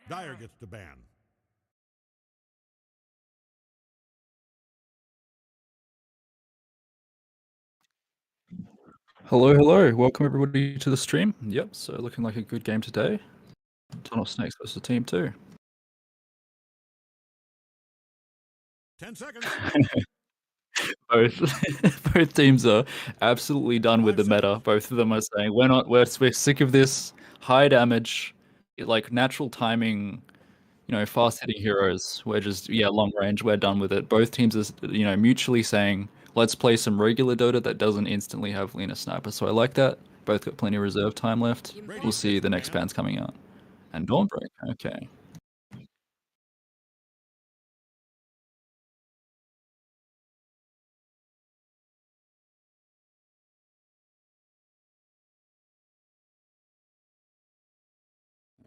Dire gets the ban. Hello, hello. Welcome everybody to the stream. Yep, so looking like a good game today. Tunnel Snakes versus Team 2. 10 seconds. Both teams are absolutely done with the meta. Both of them are saying we're sick of this high damage, like natural timing, fast hitting heroes. We're just long range, we're done with it. Both teams are mutually saying let's play some regular Dota that doesn't instantly have Lena Sniper. So I like that. Both got plenty of reserve time left. We'll see the next bands coming out. And Dawnbreak, okay.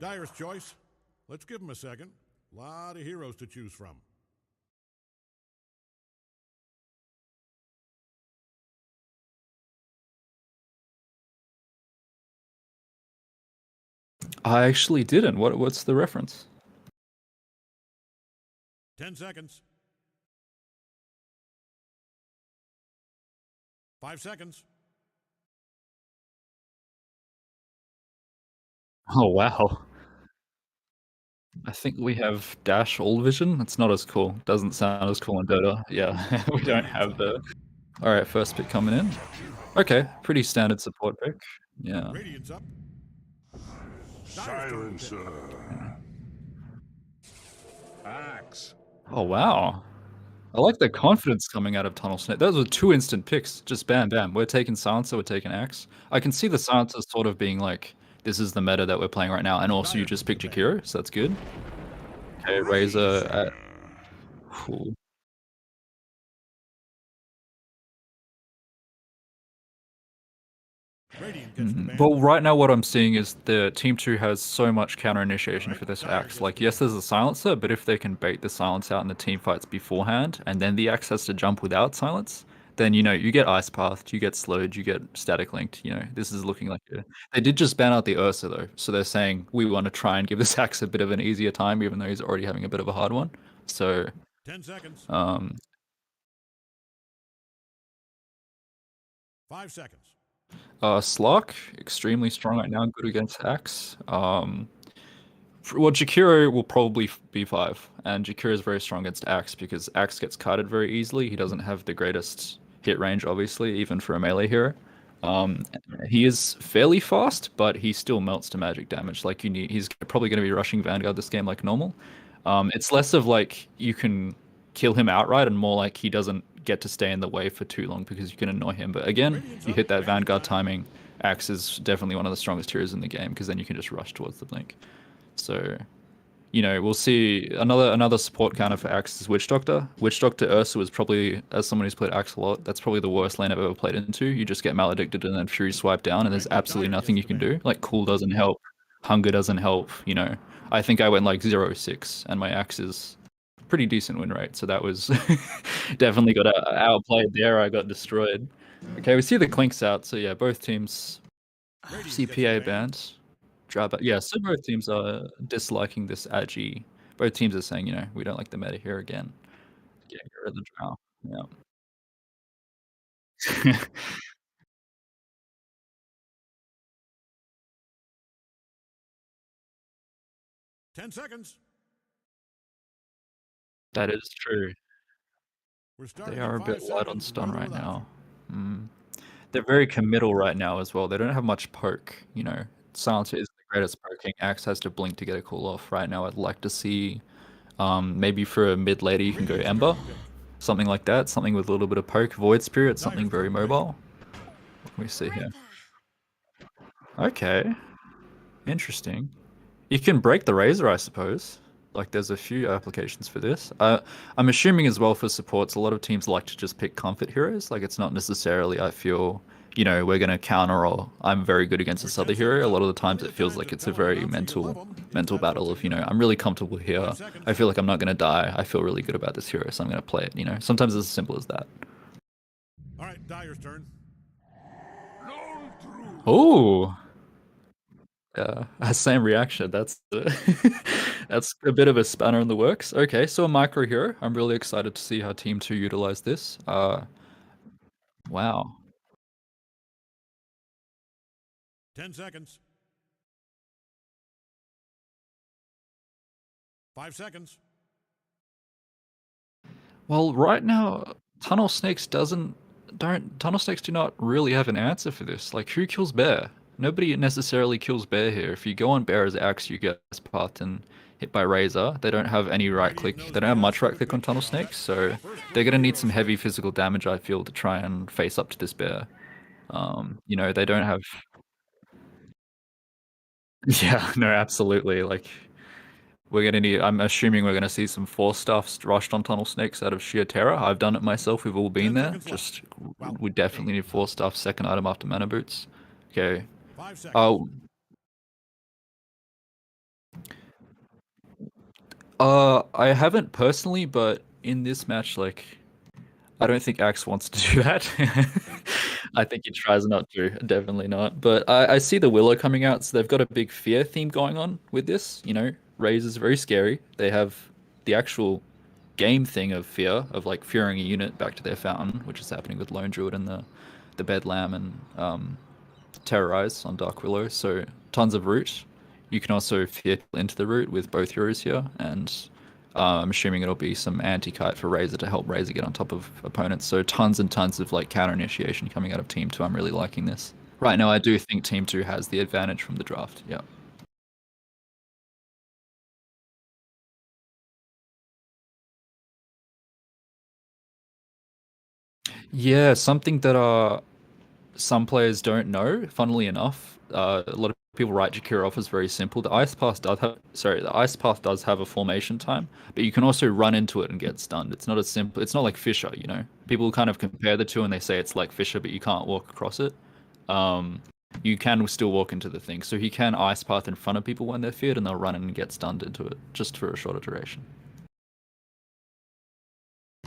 Dire's choice. Let's give him a second. A lot of heroes to choose from. I actually didn't. What's the reference? 10 seconds. 5 seconds. Oh wow. I think we have Dash All Vision. It's not as cool. Doesn't sound as cool in Dota. Yeah, we don't have the. All right, first pick coming in. Okay, pretty standard support pick. Yeah. Radiant's up. Silencer. Axe. Oh wow. I like the confidence coming out of Tunnel Snake. Those were two instant picks. Just bam, bam. We're taking Silencer, we're taking Axe. I can see the Silencer sort of being like, this is the meta that we're playing right now. And also you just picked Jakiro, so that's good. Okay, Razor at... Cool. Well, right now what I'm seeing is the Team 2 has so much counter initiation for this Axe. Like, yes, there's a Silencer, but if they can bait the Silence out in the team fights beforehand, and then the Axe has to jump without Silence, then, you get Ice Pathed, you get slowed, you get Static Linked, this is looking like a... They did just ban out the Ursa, though, so they're saying, we want to try and give this Axe a bit of an easier time, even though he's already having a bit of a hard one. So... 10 seconds. 5 seconds. Slark, extremely strong right now, good against Axe. Well, Jakiro will probably be 5, and Jakiro is very strong against Axe because Axe gets carded very easily. He doesn't have the greatest hit range, obviously, even for a melee hero. He is fairly fast, but he still melts to magic damage. Like he's probably going to be rushing Vanguard this game like normal. It's less of like you can kill him outright and more like he doesn't get to stay in the way for too long because you can annoy him. But again, you hit that Vanguard timing, Axe is definitely one of the strongest heroes in the game because then you can just rush towards the blink. So, we'll see another support counter for Axe is Witch Doctor. Witch Doctor Ursa was probably, as someone who's played Axe a lot, that's probably the worst lane I've ever played into. You just get maledicted and then Fury swipe down and there's absolutely nothing you can do. Like Cool doesn't help, Hunger doesn't help, I think I went like 0-6 and my Axe is pretty decent win rate, so that was definitely got outplayed there. I got destroyed. Okay, we see the Clinks out, so yeah, both teams CPA banned. Yeah, so both teams are disliking this Agi. Both teams are saying, we don't like the meta here again. Get rid of the drow. Yeah. 10 seconds. That is true. They are a bit light on stun right now. They're very committal right now as well. They don't have much poke, Silencer is the greatest poking. Axe has to blink to get a cool off right now. I'd like to see maybe for a mid later you can go Ember. Something like that. Something with a little bit of poke. Void Spirit, something very mobile. What can we see here? Okay. Interesting. You can break the Razor, I suppose. Like, there's a few applications for this. I'm assuming as well for supports, a lot of teams like to just pick comfort heroes. Like, it's not necessarily, I feel, we're going to counter or I'm very good against this other hero. A lot of the times it feels like it's a very mental battle of, I'm really comfortable here. I feel like I'm not going to die. I feel really good about this hero, so I'm going to play it, Sometimes it's as simple as that. All right, Dire's turn. Oh! Same reaction. That's that's a bit of a spanner in the works. Okay, so a micro hero. I'm really excited to see how Team 2 utilize this. Wow. 10 seconds. 5 seconds. Well, right now, Tunnel Snakes do not really have an answer for this. Like, who kills Bear? Nobody necessarily kills Bear here. If you go on Bear as Axe, you get path and hit by Razor. They don't have any right click. They don't have much right click on Tunnel Snakes, so they're gonna need some heavy physical damage, I feel, to try and face up to this Bear. They don't have. Yeah, no, absolutely. Like, we're gonna need. I'm assuming we're gonna see some force stuffs rushed on tunnel snakes out of sheer terror. I've done it myself. We've all been 10 there. seconds left. Just Well, we definitely 8, need force stuff. Second item after mana boots. Okay. 5 seconds. Oh, I haven't personally, but in this match, like, I don't think Axe wants to do that. I think he tries not to. Definitely not. But I see the Willow coming out, so they've got a big fear theme going on with this. Raze is very scary. They have the actual game thing of fear, of like fearing a unit back to their fountain, which is happening with Lone Druid and the Bedlam and Terrorize on Dark Willow. So tons of root. You can also fear into the root with both heroes here, and I'm assuming it'll be some anti-kite for Razor to help Razor get on top of opponents. So tons and tons of like counter initiation coming out of Team 2. I'm really liking this. Right now, I do think Team 2 has the advantage from the draft. Yeah. Yeah, something that some players don't know. Funnily enough, a lot of people write Jakira off as very simple. The ice path does have a formation time, but you can also run into it and get stunned. It's not as simple. It's not like Fissure. People kind of compare the two and they say it's like Fissure, but you can't walk across it. Um, you can still walk into the thing, so he can ice path in front of people when they're feared, and they'll run in and get stunned into it just for a shorter duration.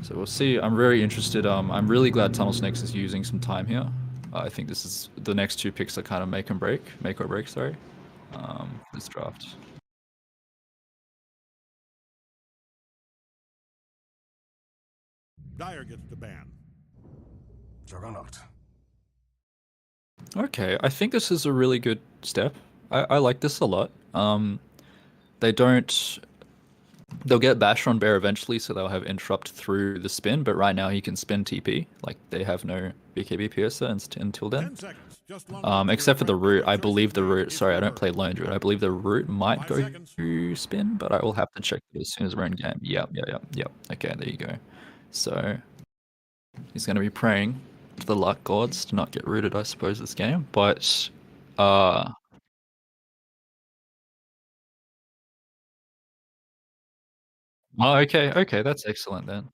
So we'll see. I'm very interested. I'm really glad Tunnel Snakes is using some time here. I think this is the next two picks are kind of make or break. Sorry, this draft. Dire gets the ban. Juggernaut. Okay, I think this is a really good step. I like this a lot. They don't. They'll get Basher on Bear eventually, so they'll have interrupt through the spin. But right now he can spin TP. Like they have no BKB piercer until 10 then. seconds. Just long enough Except for the attract root. I choices believe the to root. if Sorry, I you don't were. play Lone Druid. I believe the root might 5 go seconds. to spin, but I will have to check it as soon as we're in game. Yep. Okay, there you go. So he's going to be praying to the luck gods to not get rooted, I suppose, this game. But oh, okay, that's excellent then.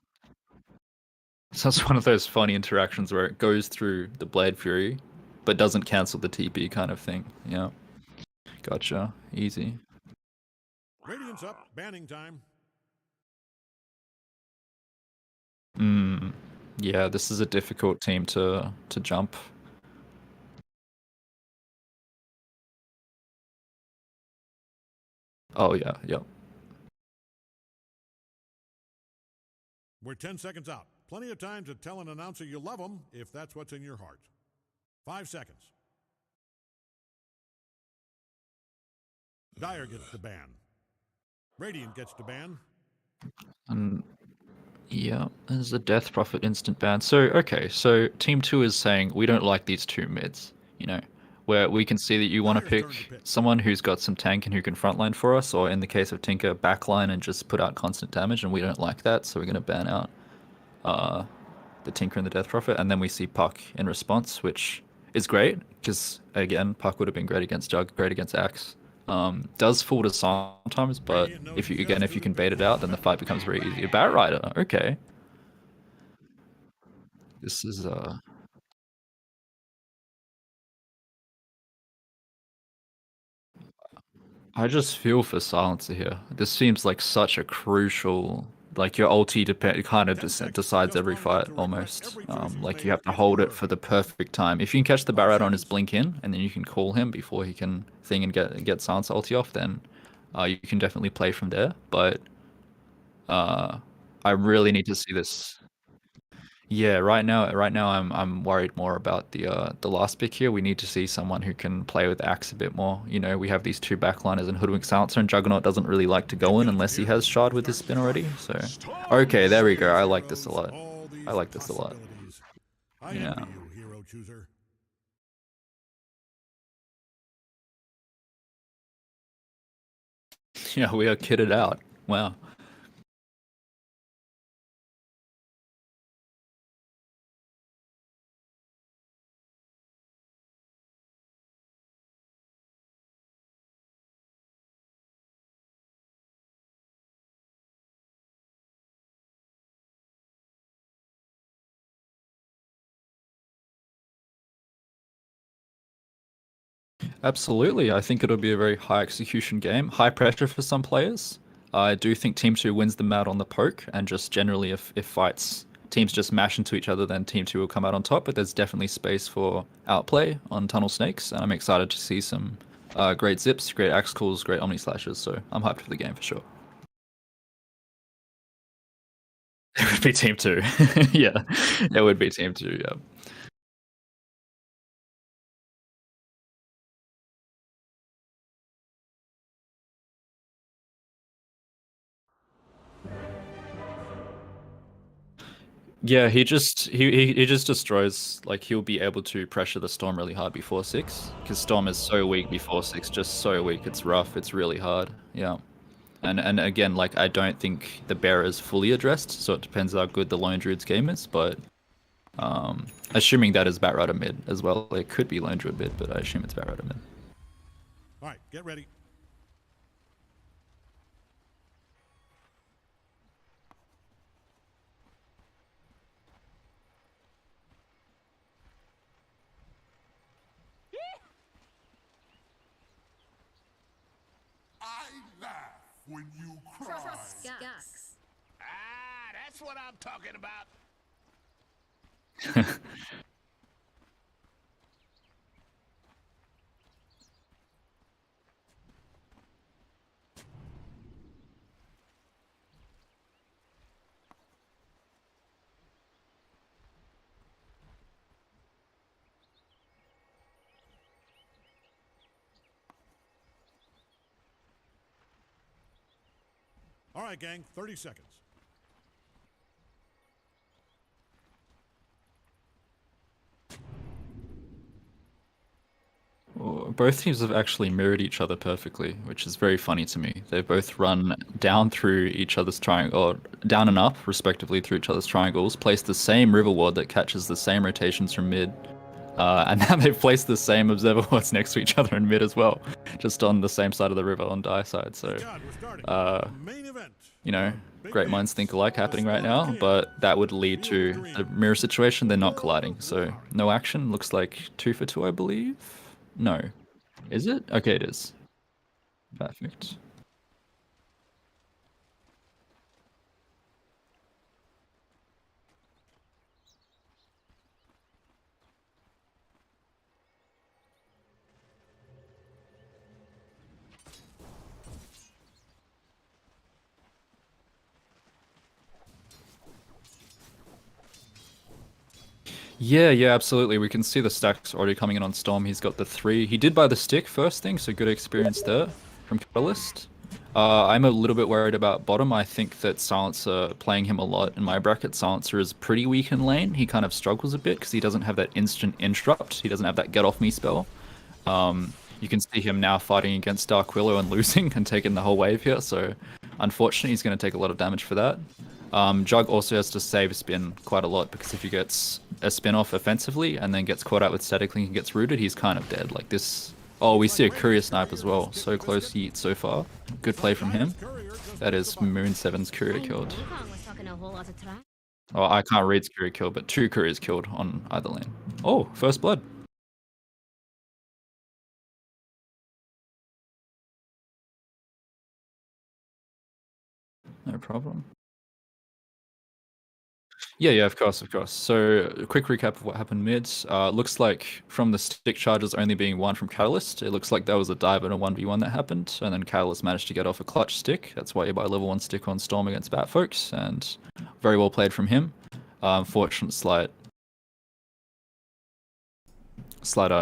So it's one of those funny interactions where it goes through the Blade Fury, but doesn't cancel the TP kind of thing. Yeah, gotcha. Easy. Radiant's up. Banning time. Mm, yeah, this is a difficult team to jump. Oh yeah, yep. We're 10 seconds out. Plenty of time to tell an announcer you love them if that's what's in your heart. 5 seconds. Dire gets the ban. Radiant gets the ban. And yeah, there's a Death Prophet instant ban. So okay, so Team 2 is saying we don't like these two mids. Where we can see that you want to Dire's turn pick to pick. someone who's got some tank and who can frontline for us, or in the case of Tinker, backline and just put out constant damage, and we don't like that, so we're going to ban out uh, the Tinker and the Death Prophet, and then we see Puck in response, which is great because again, Puck would have been great against Jug, great against Axe. Does fall to sometimes, but Radiant knows if just you who to can pick bait it for out, the then the battle. fight becomes very easy. Bat Rider, okay. This is I just feel for Silencer here. This seems like such a crucial Like your ulti kind of 10 seconds, decides just every long enough fight to refresh almost. every choice you've Like you made have to in hold your it for turn. the perfect time. If you can catch the 5 Barret on his seconds. blink in, and then you can call him before he can thing and get silence ulti off, then you can definitely play from there. But uh, I really need to see this. Yeah, right now I'm worried more about the last pick here. We need to see someone who can play with Axe a bit more. You know, we have these two backliners and Hoodwink Silencer, and Juggernaut doesn't really like to Get go in good unless he here. has Shard with his Start spin construction. already. So, okay, there we go. These I like this a heroes, lot. all I these like this a lot. possibilities. I Yeah. envy you, hero chooser. Yeah, we are kitted out. Wow. Absolutely. I think it'll be a very high execution game, high pressure for some players. I do think Team 2 wins them out on the poke, and just generally, if fights teams just mash into each other, then Team 2 will come out on top. But there's definitely space for outplay on Tunnel Snakes, and I'm excited to see some great zips, great axe calls, great Omni Slashes. So I'm hyped for the game for sure. It would be Team 2. Yeah, it would be Team 2. Yeah. Yeah, he just destroys. Like he'll be able to pressure the Storm really hard before 6 because Storm is so weak before 6, just so weak. It's rough. It's really hard. Yeah, and again, like I don't think the bear is fully addressed, so it depends how good the Lone Druid's game is. But assuming that is Batrider mid as well, it could be Lone Druid mid, but I assume it's Batrider mid. All right, get ready. I laugh when you cry. Skunks. Ah, that's what I'm talking about. All right, gang, 30 seconds. Both teams have actually mirrored each other perfectly, which is very funny to me. They both run down through each other's triangle, or down and up, respectively, through each other's triangles, place the same river ward that catches the same rotations from mid, and now they've placed the same observer wards next to each other in mid as well, just on the same side of the river on die side. So, God, we're starting. Main event. you know, Big great dance. minds think alike happening right now, Scorpion. but that would lead Field to green. the mirror situation. They're not World colliding, of so Warrior. no action. Looks like 2 for 2, I believe. No. Is it? Okay, it is. Perfect. Yeah, absolutely. We can see the stacks already coming in on Storm. He's got the 3. He did buy the stick first thing, so good experience there from Catalyst. I'm a little bit worried about bottom. I think that Silencer, playing him a lot in my bracket, Silencer is pretty weak in lane. He kind of struggles a bit because he doesn't have that instant interrupt. He doesn't have that get off me spell. You can see him now fighting against Dark Willow and losing and taking the whole wave here, so unfortunately he's going to take a lot of damage for that. Jug also has to save spin quite a lot because if he gets a spin off offensively and then gets caught out with static link and gets rooted, he's kind of dead. Like this. Oh, we see a courier snipe as well. So close Yeet so far. Good play from him. That is Moon 7's courier killed. Oh, I can't read courier kill, but 2 couriers killed on either lane. Oh, first blood. No problem. Yeah, of course, of course. So, a quick recap of what happened mid. Looks like from the stick charges only being one from Catalyst, it looks like there was a dive and a 1v1 that happened, and then Catalyst managed to get off a clutch stick. That's why you buy level 1 stick on Storm against Bat folks, and very well played from him. Unfortunate slight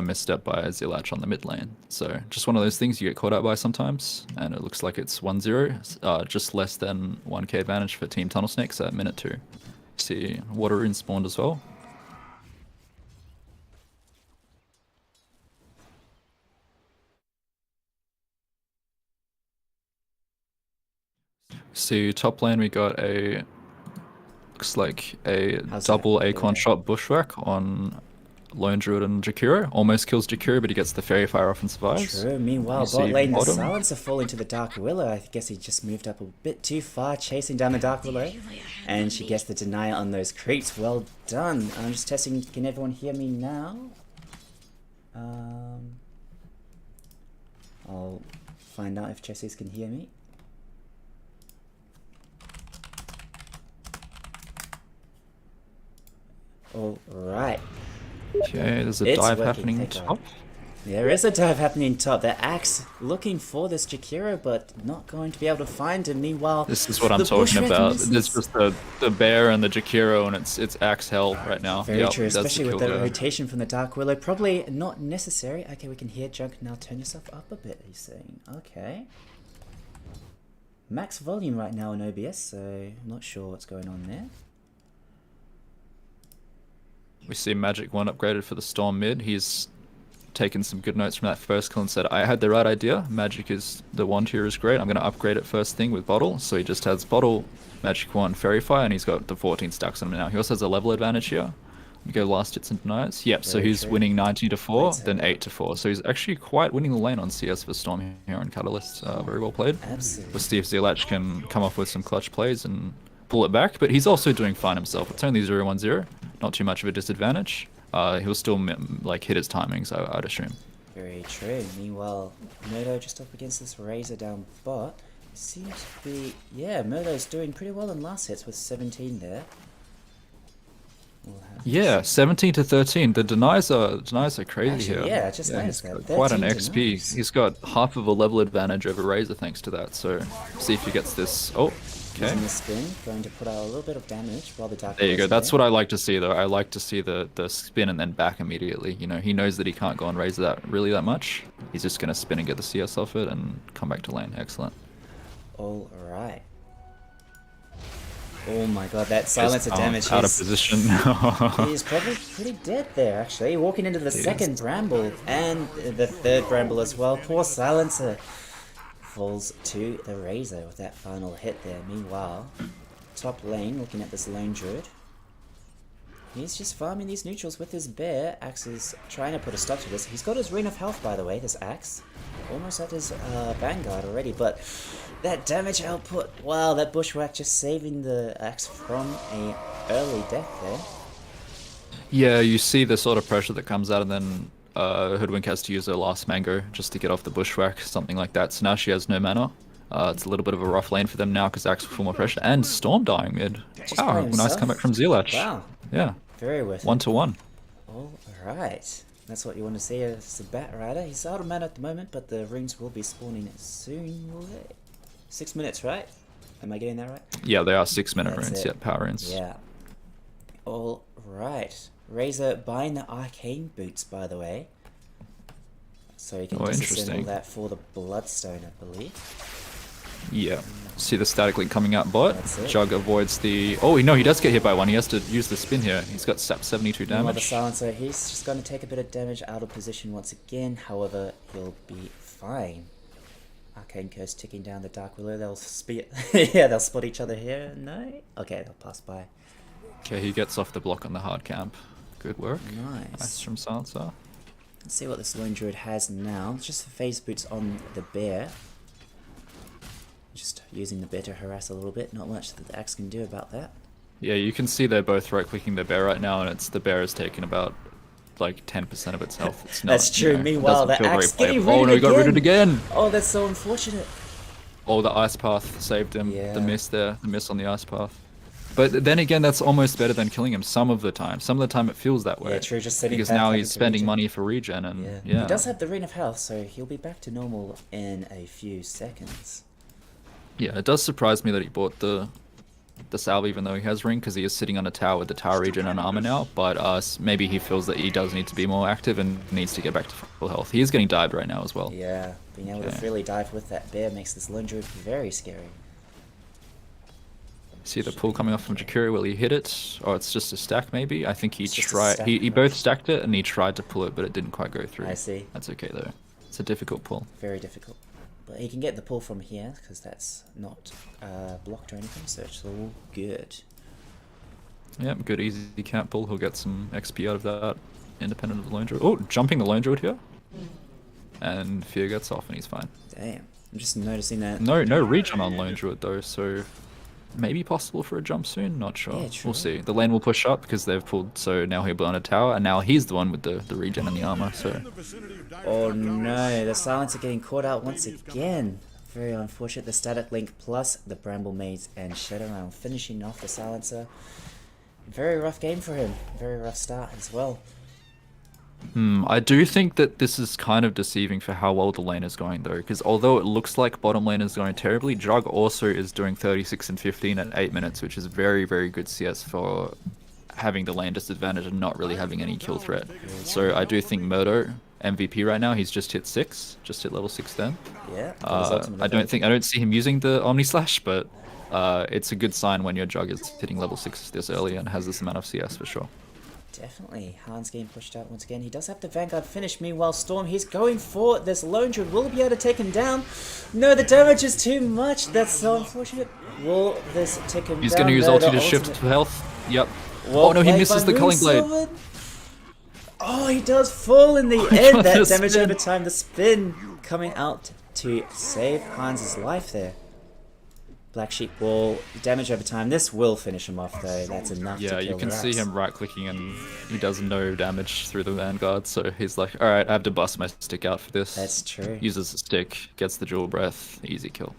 misstep by Zilach on the mid lane. So, just one of those things you get caught out by sometimes, and it looks like it's 1-0, just less than 1k advantage for Team Tunnel Snakes at minute 2. See water rune spawned as well. See top lane we got a looks like a double Archon shot bushwhack on Lone Druid and Jakiro. Almost kills Jakiro, but he gets the Fairy Fire off and survives. True. Meanwhile, bot lane, the Silencer falling to the Dark Willow. I guess he just moved up a bit too far, chasing down the Dark Willow. And she gets the denial on those creeps. Well done. I'm just testing. Can everyone hear me now? I'll find out if Jesse's can hear me. All right. Okay, there's a dive happening top. There is a dive happening top. The Axe looking for this Jakiro, but not going to be able to find him. Meanwhile, this is what I'm talking about. It's just the bear and the Jakiro, and it's Axe hell right now. Very true, especially with the rotation from the Dark Willow. Probably not necessary. Okay, we can hear Junk now. Turn yourself up a bit, he's saying. Okay. Max volume right now in OBS, so I'm not sure what's going on there. We see Magic 1 upgraded for the Storm mid. He's taken some good notes from that first kill and said, I had the right idea. Magic is, the 1 tier is great. I'm going to upgrade it first thing with Bottle. So he just has Bottle, Magic 1, Fairy Fire, and he's got the 14 stacks on him now. He also has a level advantage here. We go last hits and denies. Yep, so he's winning 90-4, then 8-4. So he's actually quite winning the lane on CS for Storm here on Catalyst. Very well played. Absolutely. We'll see if Zilach can come off with some clutch plays and pull it back, but he's also doing fine himself. It's only 0-1-0, not too much of a disadvantage. He'll still like hit his timings, I'd assume. Very true. Meanwhile, Murdo just up against this Razor down bot. Seems to be, yeah, Murdo's doing pretty well in last hits with 17 there. Yeah, 17-13. The denies are crazy. Actually, here. Yeah, I just noticed that. Quite an XP. He's got half of a level advantage over Razor thanks to that. So see if he gets this. Oh, okay. Using the spin, going to put out a little bit of damage while the Dark. There you go. That's what I like to see, though. I like to see the spin and then back immediately. You know, he knows that he can't go on Razor that much. He's just gonna spin and get the CS off it and come back to lane. Excellent. All right. Oh my god, that silencer damage. Out of position. He's probably pretty dead there, actually. Walking into the second Bramble and the third Bramble as well. Poor silencer falls to the Razor with that final hit there. Meanwhile, top lane, looking at this Lone Druid. He's just farming these neutrals with his bear. Axe is trying to put a stop to this. He's got his Ring of Health, by the way, this Axe. Almost at his Vanguard already, but that damage output, wow, that Bushwhack just saving the Axe from a early death there. Yeah, you see the sort of pressure that comes out, and then Hoodwink has to use her last Mango just to get off the Bushwhack, something like that. So now she has no mana. It's a little bit of a rough lane for them now because Axe will feel more pressure. And Storm dying mid. Wow, nice comeback from Zilach. Wow. Yeah. Very worth it. 1-1. Alright. That's what you want to see as a Bat Rider. He's out of mana at the moment, but the runes will be spawning soon, will they? 6 minutes, right? Am I getting that right? Yeah, they are 6-minute runes. Yeah, power runes. Yeah. Alright. Razor buying the arcane boots, by the way. So you can disassemble that for the Bloodstone, I believe. Yeah. See the static link coming out bot. Jug avoids the... Oh, no, he does get hit by one. He has to use the spin here. He's got 72 damage. The silencer, he's just going to take a bit of damage out of position once again. However, he'll be fine. Arcane Curse ticking down the Dark Willow. They'll yeah, they'll spot each other here. No? Okay, they'll pass by. Okay, he gets off the block on the hard camp. Good work. Nice from Silencer. Let's see what this Lone Druid has now. Just the phase boots on the bear. Just using the bear to harass a little bit. Not much that the Axe can do about that. Yeah, you can see they're both right-clicking the bear right now, and the bear has taken about like 10% of its health. It's not, that's true. Meanwhile, the Axe getting rooted Oh no, he got rooted again! Oh, that's so unfortunate. Oh, the Ice Path saved him. Yeah. The miss there. The miss on the Ice Path. But then again, that's almost better than killing him some of the time. Some of the time it feels that way. Yeah, true. Just sitting because back, now having he's to spending regen. money for regen, and Yeah. yeah. He does have the Ring of Health, so he'll be back to normal in a few seconds. Yeah, it does surprise me that he bought the salve even though he has ring, because he is sitting on a tower with the tower regen and armor now. But maybe he feels that he does need to be more active and needs to get back to full health. He is getting dived right now as well. Yeah, being able to freely dive with that bear makes this lone druid very scary. See the pull coming off from Jakiri. Will he hit it? Or it's just a stack maybe? I think he It's just a tried. stack, He both stacked it and he tried to pull it, but it didn't quite go through. I see. That's okay though. It's a difficult pull. Very difficult. But he can get the pull from here, because that's not blocked or anything, so it's all good. Yep, good easy camp pull. He'll get some XP out of that, independent of the lone druid. Oh, jumping the lone druid here. And fear gets off and he's fine. Damn. I'm just noticing that. No regen on lone druid though, so maybe possible for a jump soon. Not sure. Yeah, true. We'll see. The lane will push up because they've pulled, so now he'll be on a tower, and now he's the one with the regen and the armor. So Oh no, the Silencer getting caught out once again. Very unfortunate. The Static Link plus the Bramble Maze and Shadowhound finishing off the Silencer. Very rough game for him. Very rough start as well. I do think that this is kind of deceiving for how well the lane is going though, because although it looks like bottom lane is going terribly, Jug also is doing 36 and 15 at 8 minutes, which is very, very good CS for having the lane disadvantage and not really having any kill threat. So I do think Murdo, MVP right now, he's just hit 6, just hit level 6 then. Yeah. I don't see him using the Omni Slash, but it's a good sign when your Jug is hitting level 6 this early and has this amount of CS for sure. Definitely. Hans getting pushed out once again. He does have the Vanguard finish. Meanwhile, Storm, he's going for this lone druid. Will he be able to take him down? No, the damage is too much. That's so unfortunate. Will this take him down? He's going to use No, ulti the to shift ultimate. to health. Yep. Well Oh no, he played misses by the Culling Blade. Moonsilver. Oh, he does fall in the He end. got That the damage spin. over time. The spin coming out to save Hans' life there. Black Sheep Wall, damage over time. This will finish him off though. That's enough to Yeah, kill you can the see rats. him right clicking and he does no damage through the Vanguard, so he's like, alright, I have to bust my stick out for this. That's true. Uses the stick, gets the Jewel Breath, easy kill.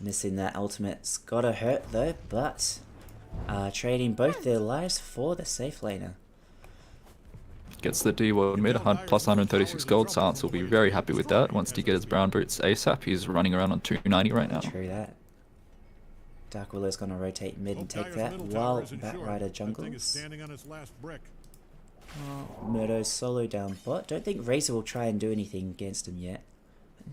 Missing that ultimate's gotta hurt though, but trading both their lives for the safe laner. Gets the D1 mid, plus 136 gold. Silence will be very happy with that. Wants to get his brown boots ASAP. He's running around on 290 right now. True that. Dark Willow's gonna rotate mid and take that while Batrider jungles. Murdo's solo down bot. Don't think Razor will try and do anything against him yet.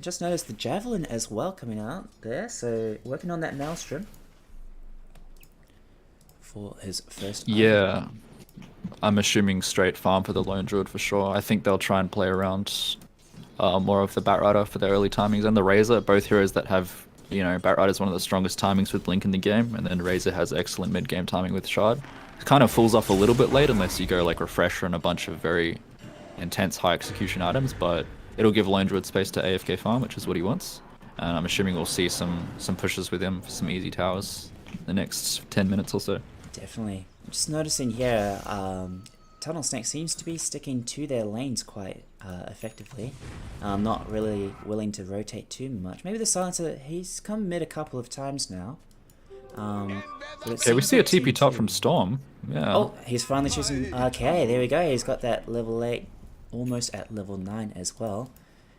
Just noticed the Javelin as well coming out there, so working on that Maelstrom for his first. Yeah, I'm assuming straight farm for the Lone Druid for sure. I think they'll try and play around more of the Batrider for their early timings, and the Razor, both heroes that have, you know, Batrider is one of the strongest timings with Blink in the game, and then Razor has excellent mid-game timing with Shard. It kind of falls off a little bit late unless you go like Refresher and a bunch of very intense high execution items, but it'll give Lone Druid space to AFK farm, which is what he wants. And I'm assuming we'll see some pushes with him for some easy towers in the next 10 minutes or so. Definitely. I'm just noticing here, Tunnel Snake seems to be sticking to their lanes quite effectively. Not really willing to rotate too much. Maybe the Silencer, he's come mid a couple of times now. Okay, we see a TP top from Storm. Yeah. Oh, he's finally choosing. Okay, there we go. He's got that level 8, almost at level 9 as well.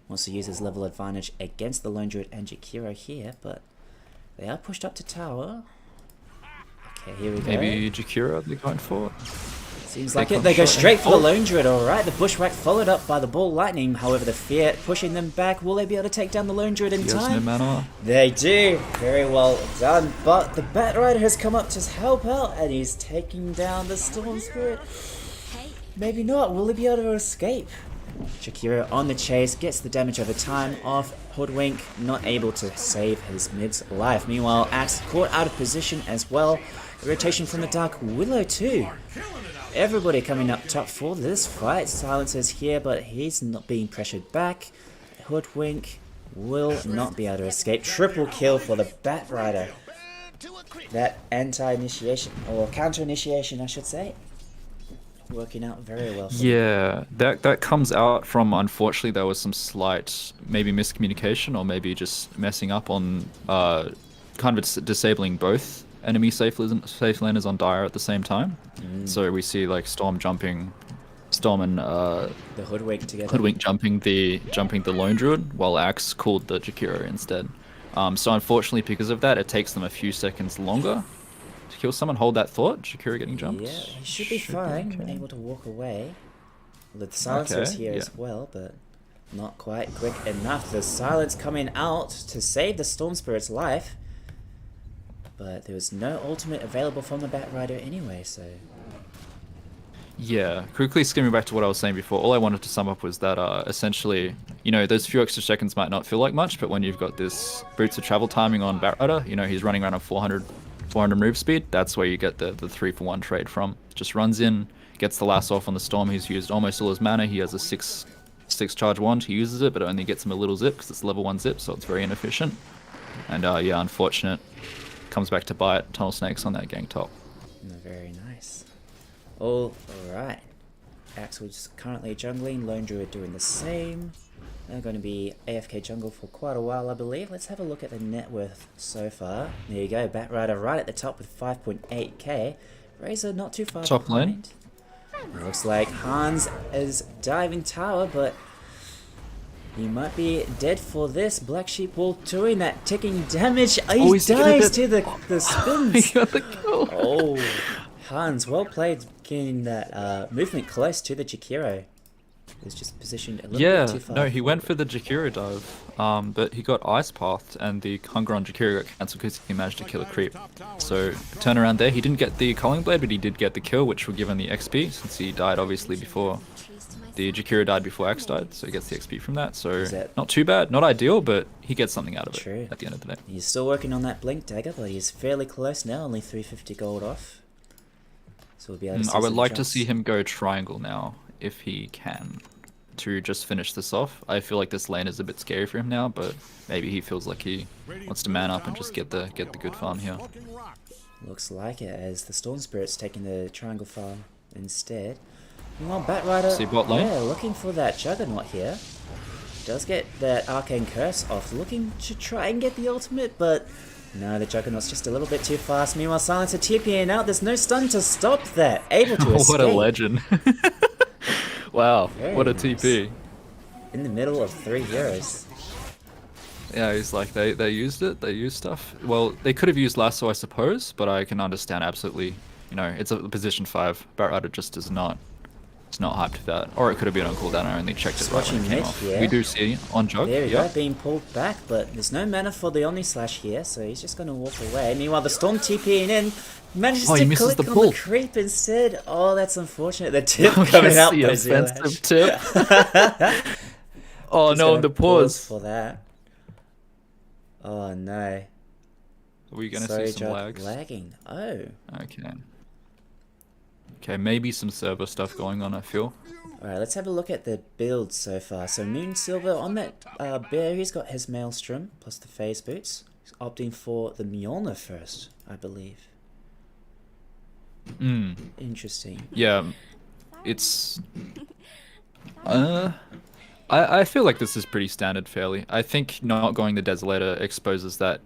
Wants to use his level advantage against the Lone Druid and Jakiro here, but they are pushed up to tower. Okay, here we go. Maybe Jakiro they're going for. Seems like it. They go straight for the Lone Druid, alright. The Bushwhack followed up by the Ball Lightning. However, the Fear pushing them back. Will they be able to take down the Lone Druid in He has time? no mana. They do. Very well done. But the Batrider has come up to help out, and he's taking down the Storm Spirit. Maybe not. Will he be able to escape? Shakira on the chase, gets the damage over time off. Hoodwink not able to save his mid's life. Meanwhile, Axe caught out of position as well. The rotation from the Dark Willow too. Everybody coming up top for this fight. Silencer's here, but he's not being pressured back. Hoodwink will not be able to escape. Triple kill for the Batrider. That anti-initiation, or counter-initiation I should say, working out very well for them. Yeah, that comes out from, unfortunately, there was some slight maybe miscommunication or maybe just messing up on kind of disabling both enemy safe landers on Dire at the same time. So we see like Storm and The Hoodwink together. Hoodwink jumping the Lone Druid, while Axe called the Jakiro instead. So unfortunately, because of that, it takes them a few seconds longer to kill someone. Hold that thought. Jakiro getting jumped. Yeah, he should be fine, okay. able to walk away. The silencer is here as well, but not quite quick enough. The silence coming out to save the Storm Spirit's life. But there was no ultimate available from the Batrider anyway, so... Yeah, quickly skimming back to what I was saying before, all I wanted to sum up was that essentially, you know, those few extra seconds might not feel like much, but when you've got this Boots of Travel timing on Batrider, you know, he's running around at 400 move speed, that's where you get the 3-for-1 trade from. Just runs in, gets the last off on the Storm, he's used almost all his mana, he has a 6 charge wand, he uses it, but it only gets him a little zip, because it's level 1 zip, so it's very inefficient. And yeah, unfortunate. Comes back to bite Tunnel Snakes on that gang top. Very nice. Alright. Axel's currently jungling, Lone Druid doing the same. They're going to be AFK jungle for quite a while, I believe. Let's have a look at the net worth so far. There you go, Batrider right at the top with 5.8k. Razor not too far Top lane. behind. Looks like Hans is diving tower, but he might be dead for this. Black Sheep Wolf doing that ticking damage. He dives to the spins. He got the kill. Oh, Hans, well played getting that movement close to the Jakiro. He was just positioned a little bit too far. No, he went for the Jakiro dive, but he got Ice Pathed, and the Hunger on Jakiro got cancelled because he managed to kill a creep. So, turn around there, he didn't get the Culling Blade, but he did get the kill, which will give him the XP, since he died obviously before. The Jakiro died before Axe died, so he gets the XP from that. So, not too bad, not ideal, but he gets something out of it at the end of the day. He's still working on that Blink Dagger, but he's fairly close now, only 350 gold off. So we'll be able to see I would some like to jumps. see him go Triangle now, if he can, to just finish this off. I feel like this lane is a bit scary for him now, but maybe he feels like he wants to man up and just get the good farm here. Looks like it, as the Storm Spirit's taking the Triangle farm instead. Meanwhile, Batrider, See bot lane? yeah, looking for that Juggernaut here. Does get that Arcane Curse off, looking to try and get the ultimate, but no, the Juggernaut's just a little bit too fast. Meanwhile, Silencer TPing out, there's no stun to stop that. Able to escape. What a legend. Wow, Very what a nice. TP. In the middle of 3 heroes. Yeah, he's like, they used it, they used stuff. Well, they could have used Lasso, I suppose, but I can understand absolutely, you know, it's a position 5. Batrider just is not, it's not hyped for that. Or it could have been on cooldown, I only checked it right when it came off. Yeah. We do see on Jug, There we yeah. go, being pulled back, but there's no mana for the Omni Slash here, so he's just going to walk away. Meanwhile, the Storm TPing in, manages Oh, he to misses click the on pull. the creep instead. Oh, that's unfortunate. The tip coming out the by offensive Zulash. tip. Oh Just no, gonna the pause. for that. Oh no. Are we gonna Sorry, see some Jug lags? lagging. Oh. Okay. Okay, maybe some server stuff going on, I feel. Alright, let's have a look at the builds so far. So Moon Silver on that bear, he's got his Maelstrom plus the phase boots. He's opting for the Mjolnir first, I believe. Interesting. Yeah, it's... I feel like this is pretty standard, fairly. I think not going the Desolator exposes that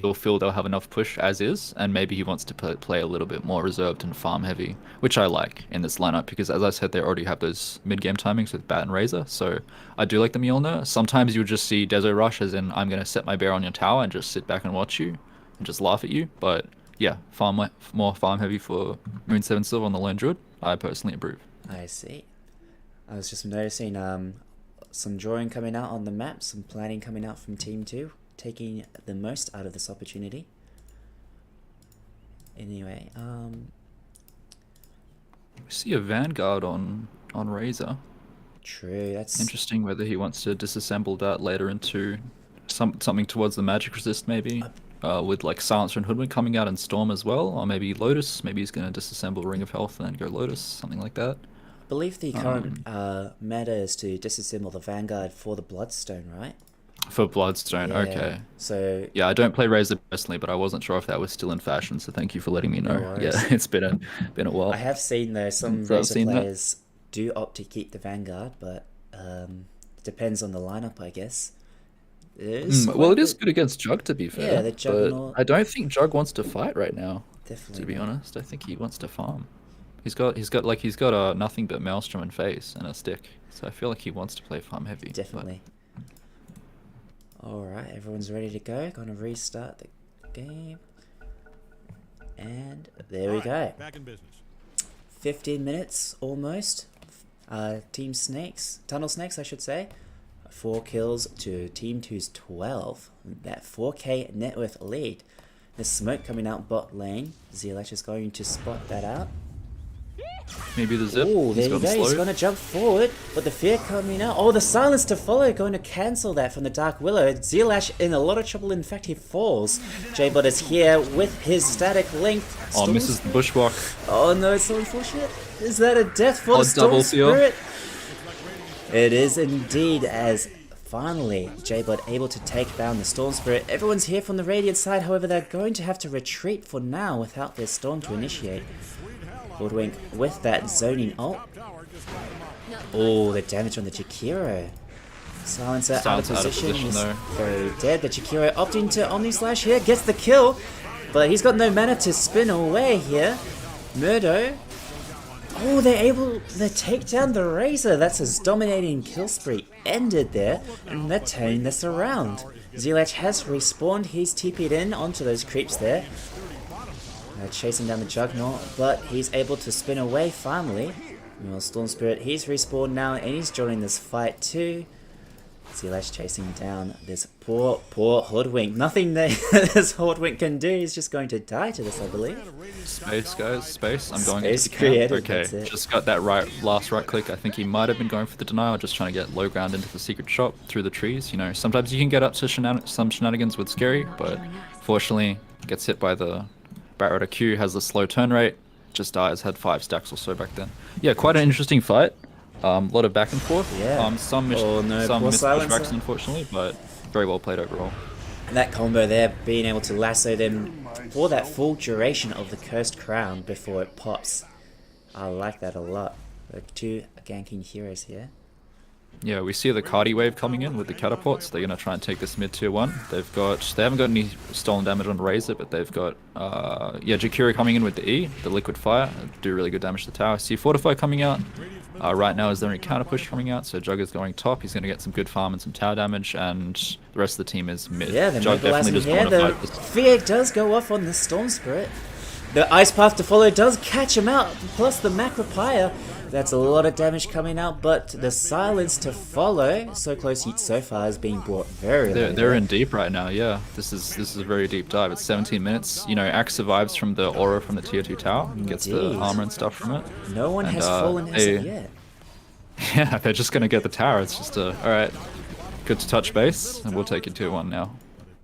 he'll feel they'll have enough push as is, and maybe he wants to play a little bit more reserved and farm heavy, which I like in this lineup, because as I said, they already have those mid-game timings with Bat and Razor, so I do like the Mjolnir. Sometimes you'll just see Desert Rush, as in, I'm going to set my bear on your tower and just sit back and watch you, and just laugh at you, but yeah, more farm heavy for Moon 7 Silver on the Lone Druid, I personally approve. I see. I was just noticing some drawing coming out on the map, some planning coming out from Team 2, taking the most out of this opportunity. Anyway, We see a Vanguard on Razor. true, that's... Interesting whether he wants to disassemble that later into something towards the magic resist, maybe. With like Silencer and Hoodwink coming out and Storm as well, or maybe Lotus. Maybe he's going to disassemble Ring of Health and then go Lotus, something like that. I believe the current meta is to disassemble the Vanguard for the Bloodstone, right? For Bloodstone, Yeah, okay. So Yeah, I don't play Razor personally, but I wasn't sure if that was still in fashion, so thank you for letting me know. worries. Yeah, it's been a while. I have seen though some So I've Razor seen that. players do opt to keep the Vanguard, but depends on the lineup, I guess. Well, it is good against Jug, to be fair. Yeah, the but Juggernaut. I don't think Jug wants to fight right now. Definitely To be not. honest, I think he wants to farm. He's got nothing but Maelstrom and Phase and a stick. So I feel like he wants to play farm heavy. but- Definitely. Alright, everyone's ready to go. Gonna restart the game. And there we go. Back in business. 15 minutes almost. Team Snakes, Tunnel Snakes, I should say. 4 kills to Team 2's 12. That 4k net worth lead. There's smoke coming out bot lane. Zealach is going to spot that out. Maybe the zip. Oh, there He's you got go. the He's slow. going to jump forward, but the fear coming out. Oh, the silence to follow going to cancel that from the Dark Willow. Zealash in a lot of trouble. In fact, he falls. J-Bot is here with his static link. Oh, Storm- misses the bushwalk. Oh no, it's so unfortunate. Is that a death for Oh, the Storm double seal. Spirit? It is indeed, as finally J-Bot able to take down the Storm Spirit. Everyone's here from the Radiant side, however they're going to have to retreat for now without their Storm to initiate. Hoodwink with that zoning ult. Oh, the damage on the Jakiro. Silencer out of Silence out of position. position, Is though. very dead. The Jakiro opting to Omni Slash here, gets the kill, but he's got no mana to spin away here. Murdo. Oh, they're able to take down the Razor. That's his dominating kill spree ended there, and they're turning this around. Zealach has respawned. He's TP'd in onto those creeps there. Chasing down the Juggernaut, but he's able to spin away finally. Meanwhile, Storm Spirit, he's respawned now, and he's joining this fight too. Zealach chasing down this poor Hoodwink. Nothing that this Hoodwink can do. He's just going to die to this, I believe. Space, guys, space. I'm going Space into camp. created, Okay, that's it. just got that last right click. I think he might have been going for the denial, just trying to get low ground into the secret shop through the trees. You know, sometimes you can get up to some shenanigans with Scary, but fortunately gets hit by the Barrett Q, has the slow turn rate, just dies, had 5 stacks or so back then. Yeah, quite an interesting fight. A lot of back and forth. Yeah. Some Oh, no, some poor missed Silencer. pushbacks, unfortunately, but very well played overall. And that combo there, being able to lasso them for that full duration of the Cursed Crown before it pops. I like that a lot. The 2 ganking heroes here. Yeah, we see the Cardi wave coming in with the catapults. They're gonna try and take this mid tier 1. They haven't got any stolen damage on Razor, but they've got Jakiri coming in with the E, the liquid fire, do really good damage to the tower. See Fortify coming out. Right now is there any counter push coming out, so Jug is going top. He's gonna get some good farm and some tower damage, and the rest of the team is mid. Yeah, they're Jug definitely mobilizing doesn't here. want to The fight this. fear does go off on the Storm Spirit. The Ice Path to follow does catch him out, plus the Macropire. That's a lot of damage coming out, but the silence to follow, so close heat so far, is being brought very low. They're in deep right now, yeah. This is a very deep dive. It's 17 minutes. You know, Axe survives from the aura from the tier 2 tower and gets the Indeed. armor and stuff from it. No one And, has fallen as of yet. Yeah, they're just gonna get the tower. It's just alright. Good to touch base, and we'll take it tier 1 now.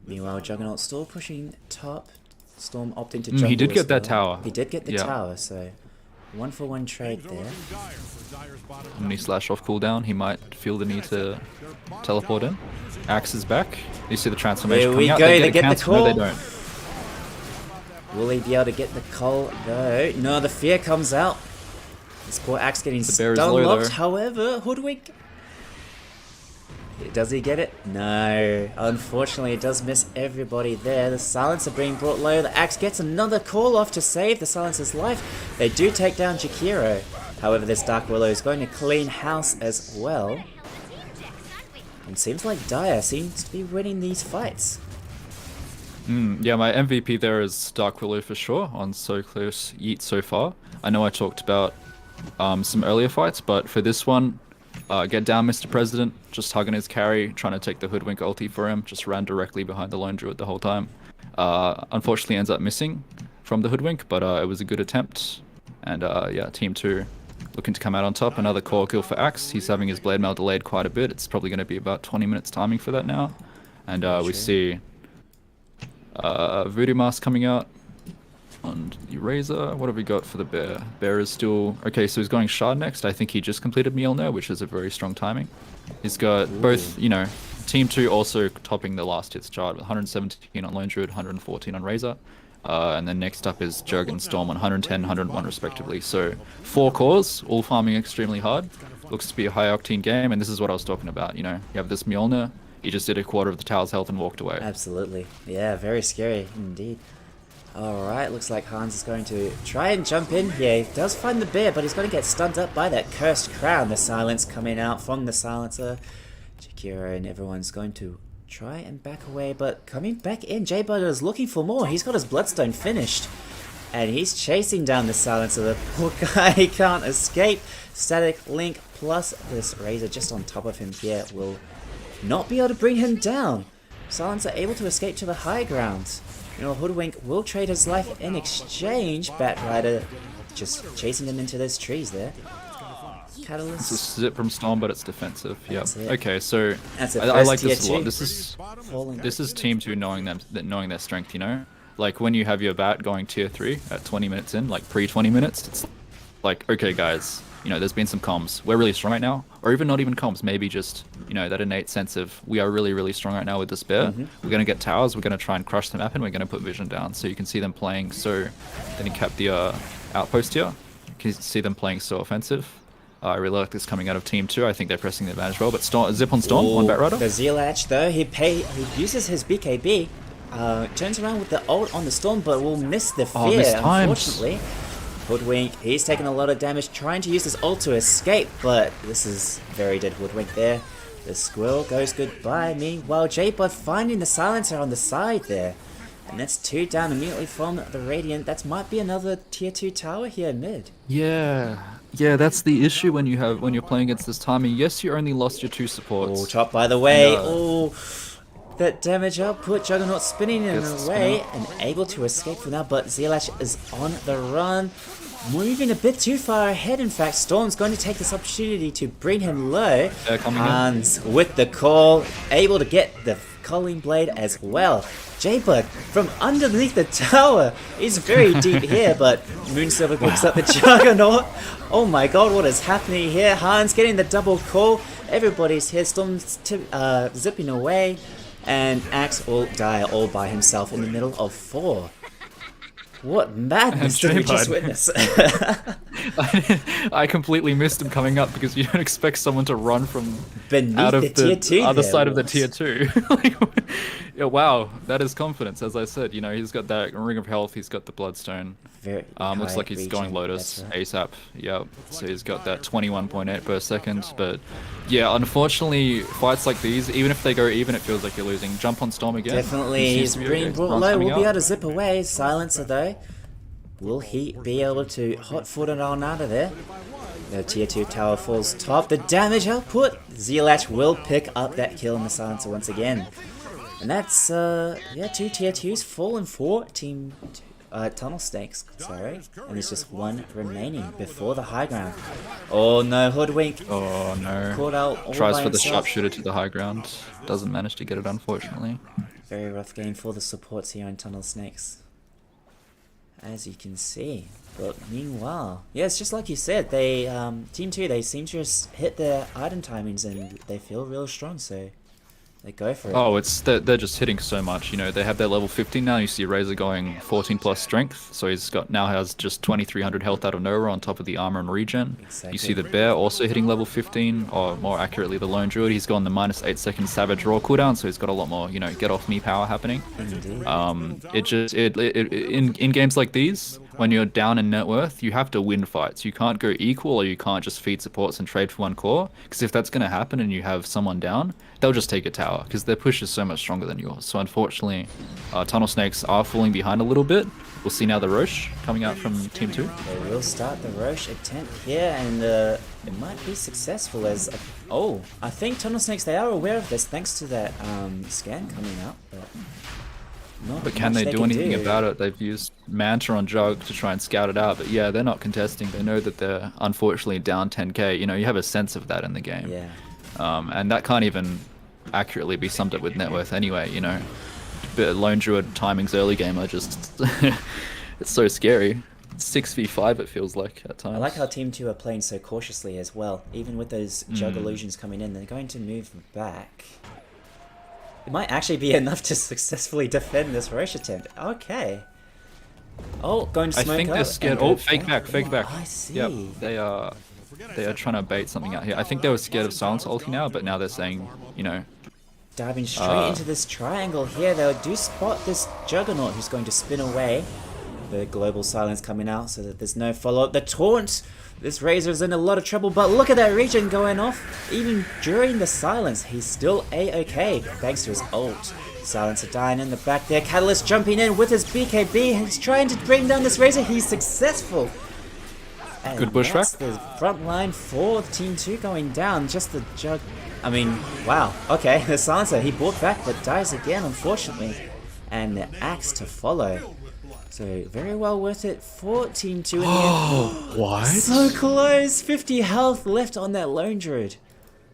Meanwhile, Juggernaut still pushing top. Storm opting to He jungle did as get that well. tower. He did get the Yeah. tower, so 1-for-1 trade there. When he slash off cooldown, he might feel the need to teleport in. Axe is back. You see the transformation There we coming out. go, They they get the cancel. No, they call. don't. Will he be able to get the call though? No, the fear comes out. This poor Axe getting bear is stun low, locked. though. However, Hoodwink. Does he get it? No. Unfortunately, it does miss everybody there. The silencer being brought low. The Axe gets another call off to save the silencer's life. They do take down Jakiro. However, this Dark Willow is going to clean house as well. And seems like Dire seems to be winning these fights. Yeah, my MVP there is Dark Willow for sure on So Close Yeet so far. I know I talked about some earlier fights, but for this one, get down Mr. President, just hugging his carry, trying to take the Hoodwink ulti for him, just ran directly behind the Lone Druid the whole time. Unfortunately ends up missing from the Hoodwink, but it was a good attempt. And yeah, Team 2 looking to come out on top. Another core kill for Axe. He's having his Blade Mail delayed quite a bit. It's probably going to be about 20 minutes timing for that now. And we see Voodoo Mask coming out on Razor. What have we got for the Bear? Bear is still... Okay, so he's going Shard next. I think he just completed Mjolnir, which is a very strong timing. He's got both, you know, Team 2 also topping the last hits chart with 117 on Lone Druid, 114 on Razor. And then next up is Jug and Storm on 110, 101 respectively. So 4 cores, all farming extremely hard. Looks to be a high octane game, and this is what I was talking about. You know, you have this Mjolnir, he just did a quarter of the tower's health and walked away. Absolutely. Yeah, very scary indeed. Alright, looks like Hans is going to try and jump in here. He does find the bear, but he's going to get stunned up by that cursed crown. The silence coming out from the silencer. Jakiro and everyone's going to try and back away, but coming back in, J-Bud is looking for more. He's got his bloodstone finished. And he's chasing down the silencer. The poor guy, he can't escape. Static Link plus this Razor just on top of him here will not be able to bring him down. Silencer able to escape to the high ground. You know, Hoodwink will trade his life in exchange. Batrider just chasing him into those trees there. Catalyst. It's a zip from Storm, but it's defensive. Yeah. it. Okay, so That's it. I like First this a tier lot. two. This is Team 2 knowing their strength. You know, like when you have your bat going tier 3 at 20 minutes in, like pre 20 minutes, it's like, okay, guys, you know, there's been some comms. We're really strong right now, or even not even comms. Maybe just, you know, that innate sense of we are really, really strong right now with this bear. We're gonna get towers. We're gonna try and crush the map, and we're gonna put vision down. So you can see them playing. So then you cap the outpost here. You can see them playing so offensive. I really like this coming out of Team 2. I think they're pressing the advantage well. But zip on Storm, one Batrider. The Zealach though, he uses his BKB, turns around with the ult on the Storm, but will miss the fear, unfortunately. Hoodwink, he's taking a lot of damage, trying to use his ult to escape, but this is very dead Hoodwink there. The Squirrel goes goodbye. Meanwhile, J-Bud finding the silencer on the side there. And that's 2 down immediately from the Radiant. That might be another tier 2 tower here mid. Yeah, that's the issue when you're playing against this timing. Yes, you only lost your 2 supports. Oh, top by the way. Oh, that damage output. Juggernaut spinning in a way and able to escape from that, but Zealach is on the run. Moving a bit too far ahead, in fact. Storm's going to take this opportunity to bring him low. Hans with the call, able to get the Culling Blade as well. J-Bud from underneath the tower is very deep here, but Moonsilver picks up the Juggernaut. Oh my god, what is happening here? Hans getting the double call. Everybody's here. Storm's zipping away, and Axe will die all by himself in the middle of 4. What madness did we just witness? I completely missed him coming up because you don't expect someone to run from beneath out of the tier 2 other side of the tier 2. Yeah, wow, that is confidence. As I said, you know, he's got that ring of health. He's got the bloodstone. Looks like he's going Lotus ASAP. Yeah, so he's got that 21.8 per second. But yeah, unfortunately, fights like these, even if they go even, it feels like you're losing. Jump on Storm again. Definitely, he's being brought low. We'll be able to zip away. Silencer though. Will he be able to hot-foot it on out of there? The tier 2 tower falls top. The damage output. Zealach will pick up that kill in the silencer once again. And that's, 2 tier 2s fallen for Team Tunnel Snakes, sorry. And there's just 1 remaining before the high ground. Oh no, Hoodwink. Oh no. Caught out all Tries by for the himself. sharpshooter to the high ground. Doesn't manage to get it, unfortunately. Very rough game for the supports here in Tunnel Snakes, as you can see. But meanwhile, yeah, it's just like you said, they Team 2, they seem to just hit their item timings and they feel real strong, so they go for it. Oh, they're just hitting so much. You know, they have their level 15 now. You see Razor going 14 plus strength, so he's now has just 2300 health out of nowhere on top of the armor and regen. Exactly. You see the bear also hitting level 15, or more accurately, the lone druid. He's gone the -8 second savage raw cooldown, so he's got a lot more, you know, get off me power happening. Indeed. In games like these, when you're down in net worth, you have to win fights. You can't go equal, or you can't just feed supports and trade for 1 core, because if that's going to happen and you have someone down, they'll just take a tower, because their push is so much stronger than yours. So unfortunately, Tunnel Snakes are falling behind a little bit. We'll see now the Roche coming out from Team 2. They will start the Roche attempt here, and it might be successful as... I think Tunnel Snakes, they are aware of this, thanks to that scan coming out, but can they do anything about it? They've used Manta on Jug to try and scout it out, but yeah, they're not contesting. They know that they're unfortunately down 10k. You know, you have a sense of that in the game. Yeah. And that can't even accurately be summed up with net worth anyway, you know. But Lone Druid timings early game are just... it's so scary. 6v5 it feels like at times. I like how Team 2 are playing so cautiously as well. Even with those Jug illusions coming in, they're going to move back. It might actually be enough to successfully defend this Roche attempt. Okay. Oh, going to smoke I think they're out scared. and go Fake back. I see. Yep, they are trying to bait something out here. I think they were scared of Silence ulti now, but now they're saying, you know, diving straight into this triangle here. They do spot this Juggernaut who's going to spin away. The global silence coming out so that there's no follow-up. The taunt! This Razor's in a lot of trouble, but look at that regen going off. Even during the silence, he's still A-okay, thanks to his ult. Silencer dying in the back there. Catalyst jumping in with his BKB. He's trying to bring down this Razor. He's successful. And Good bushwhack. that's the front line for Team 2 going down. Just the Jug... I mean, wow. Okay, the Silencer, he brought back but dies again, unfortunately. And the Axe to follow. So, very well worth it for Team 2 in the end. What? So close! 50 health left on that Lone Druid.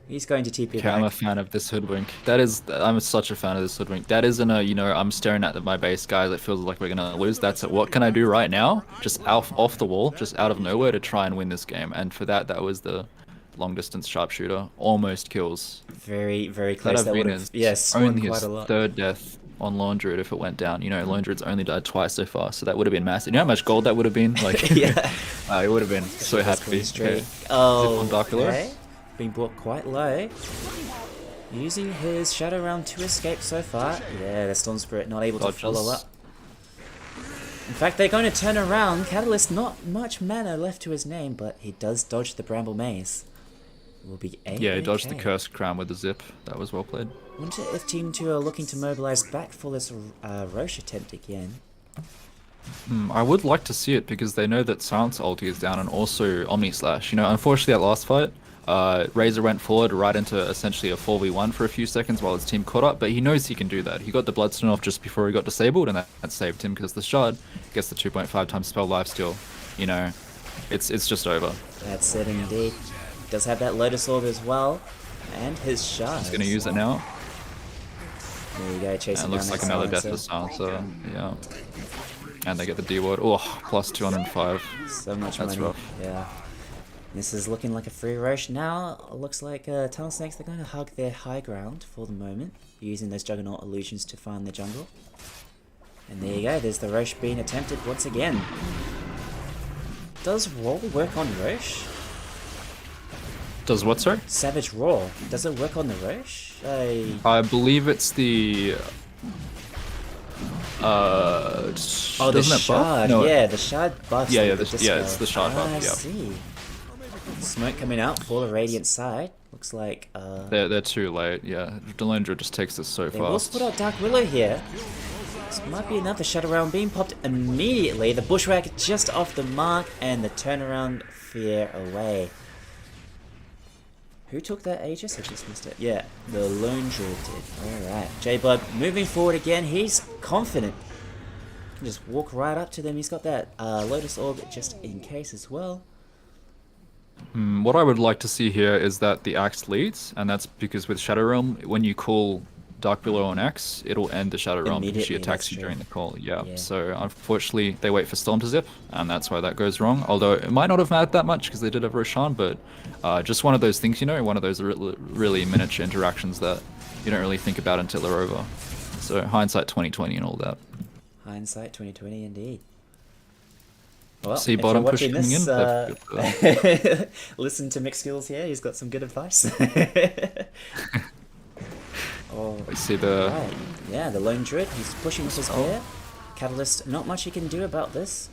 He's going to TP Okay, I'm a back. fan of this hoodwink. I'm such a fan of this hoodwink. That isn't a, I'm staring at my base, guys, it feels like we're gonna lose. That's it. What can I do right now? Just off the wall, just out of nowhere to try and win this game. And for that was the long distance sharpshooter. Almost kills. Very, very close. That'd That have would been have, his swung only quite his a lot. third death on Lone Druid if it went down. Lone Druid's only died twice so far, so that would have been massive. You know how much gold that would have been? Like, Yeah. it would have been so That's happy. cool streak. Okay. Zip Oh, on Dark Willow. okay. Being brought quite low. Using his Shadow Realm to escape so far. Yeah, the Storm Spirit not able to Dodges. follow up. In fact, they're going to turn around. Catalyst, not much mana left to his name, but he does dodge the Bramble Maze. Will be A. Yeah, he dodged the Cursed Crown with the zip. That was well played. Wonder if Team 2 are looking to mobilize back for this Roche attempt again. I would like to see it because they know that Silence ulti is down and also Omni Slash. Unfortunately that last fight, Razor went forward right into essentially a 4v1 for a few seconds while his team caught up, but he knows he can do that. He got the Bloodstone off just before he got disabled, and that saved him because the Shard gets the 2.5 times spell lifesteal. It's just over. That's it indeed. Does have that Lotus Orb as well, and his Shard. He's gonna use it now. There you go, chasing And it looks down like that another death for Silencer. Silencer. Yeah. And they get the D ward. Oh, plus 205. So much That's money. rough. Yeah. This is looking like a free Roche now. Looks like Tunnel Snakes, they're going to hug their high ground for the moment, using those Juggernaut illusions to find the jungle. And there you go, there's the Roche being attempted once again. Does Roll work on Roche? Does what, sorry? Savage Roar. Does it work on the Roche? I believe it's the... Oh, the doesn't it buff? Shard. No, Yeah, the Shard buffs. Yeah, with the yeah, it's disco. the Shard buff, I yeah. see. Smoke coming out for the Radiant side. Looks like They're too late, yeah. Delendra just takes this so they will fast. split out Dark Willow here. This might be another Shadow Realm being popped immediately. The Bushwhack just off the mark, and the turnaround fear away. Who took that Aegis? I just missed it. Yeah, the Lone Druid did. Alright. J-Blood moving forward again. He's confident. Can just walk right up to them. He's got that Lotus Orb just in case as well. What I would like to see here is that the Axe leads, and that's because with Shadow Realm, when you call Dark Below on Axe, it'll end the Shadow Realm because she Immediately, attacks that's you true. during the call. Yeah. Yeah. So unfortunately, they wait for Storm to zip, and that's why that goes wrong. Although it might not have mattered that much because they did have Roshan, but just one of those things, one of those really miniature interactions that you don't really think about until they're over. So hindsight 2020 and all that. Hindsight 2020 indeed. Well, See if you're bottom push watching coming this, in. listen to Mixed Skills here. He's got some good advice. Oh, We see the right. Yeah, the Lone Druid. He's pushing with his spear. Catalyst. Not much he can do about this.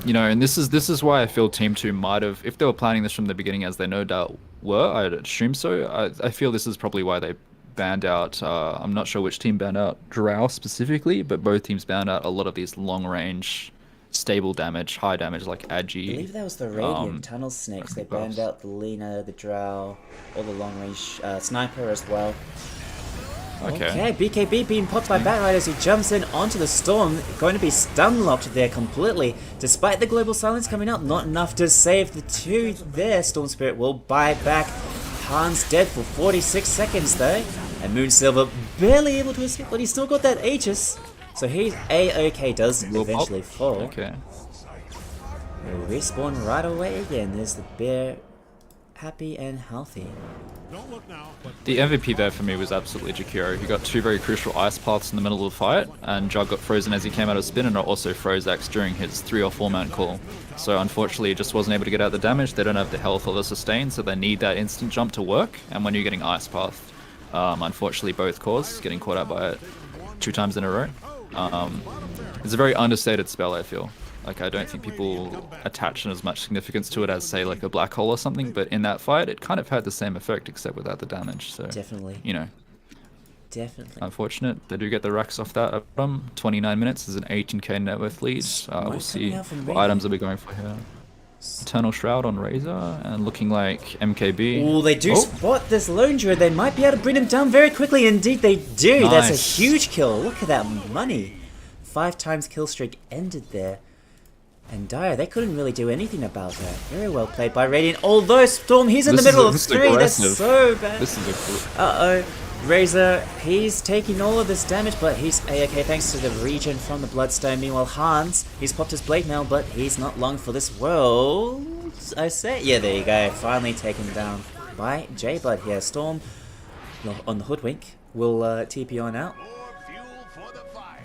Yeah. and this is why I feel Team 2 might have, if they were planning this from the beginning, as they no doubt were, I'd assume so. I feel this is probably why they banned out, I'm not sure which team banned out Drow specifically, but both teams banned out a lot of these long-range, stable damage, high damage, like Agi. I believe that was the Radiant Tunnel Snakes. They banned buffs. out the Lina, the Drow, all the long-range Sniper as well. Okay. BKB being popped by Batrider as he jumps in onto the Storm. Going to be stun locked there completely. Despite the Global Silence coming out, not enough to save the two there. Storm Spirit will buy back. Han's dead for 46 seconds though. And Moonsilver barely able to escape, but he's still got that Aegis. So he's A-OK, does Will pop. eventually fall. Okay. He'll respawn right away again. There's the bear happy and healthy. Don't look now, but The MVP there for me was absolutely Jakiro. He got 2 very crucial ice paths in the middle of the fight, and Jug got frozen as he came out of spin, and it also froze Axe during his 3 or 4 man call. So unfortunately, he just wasn't able to get out the damage. They don't have the health or the sustain, so they need that instant jump to work. And when you're getting ice pathed, unfortunately both cores getting caught out by it 2 times in a row. It's a very understated spell, I feel. Like, I don't think people attach as much significance to it as, say, like a black hole or something, but in that fight, it kind of had the same effect, except without the damage, so... Definitely. You know, Definitely. unfortunate. They do get the racks off that. 29 minutes is an 18k net worth lead. We'll coming see out from what Razor. items are we going for here. Eternal Shroud on Razor, and looking like MKB. Oh, they do Oh, spot this lone druid. They might be able to bring him down very quickly. Indeed, they do. That's a Nice. huge kill. Look at that money. 5 times kill streak ended there. And Dire, they couldn't really do anything about that. Very well played by Radiant. Although Storm, he's in the middle of this is 3. That's aggressive. so bad. This is a... Uh-oh. Razor, he's taking all of this damage, but he's A-okay thanks to the regen from the Bloodstone. Meanwhile, Hans, he's popped his blade mail, but he's not long for this world, I say. Yeah, there you go. Finally taken down by J-Bud here. Storm, on the Hoodwink, will TP on out.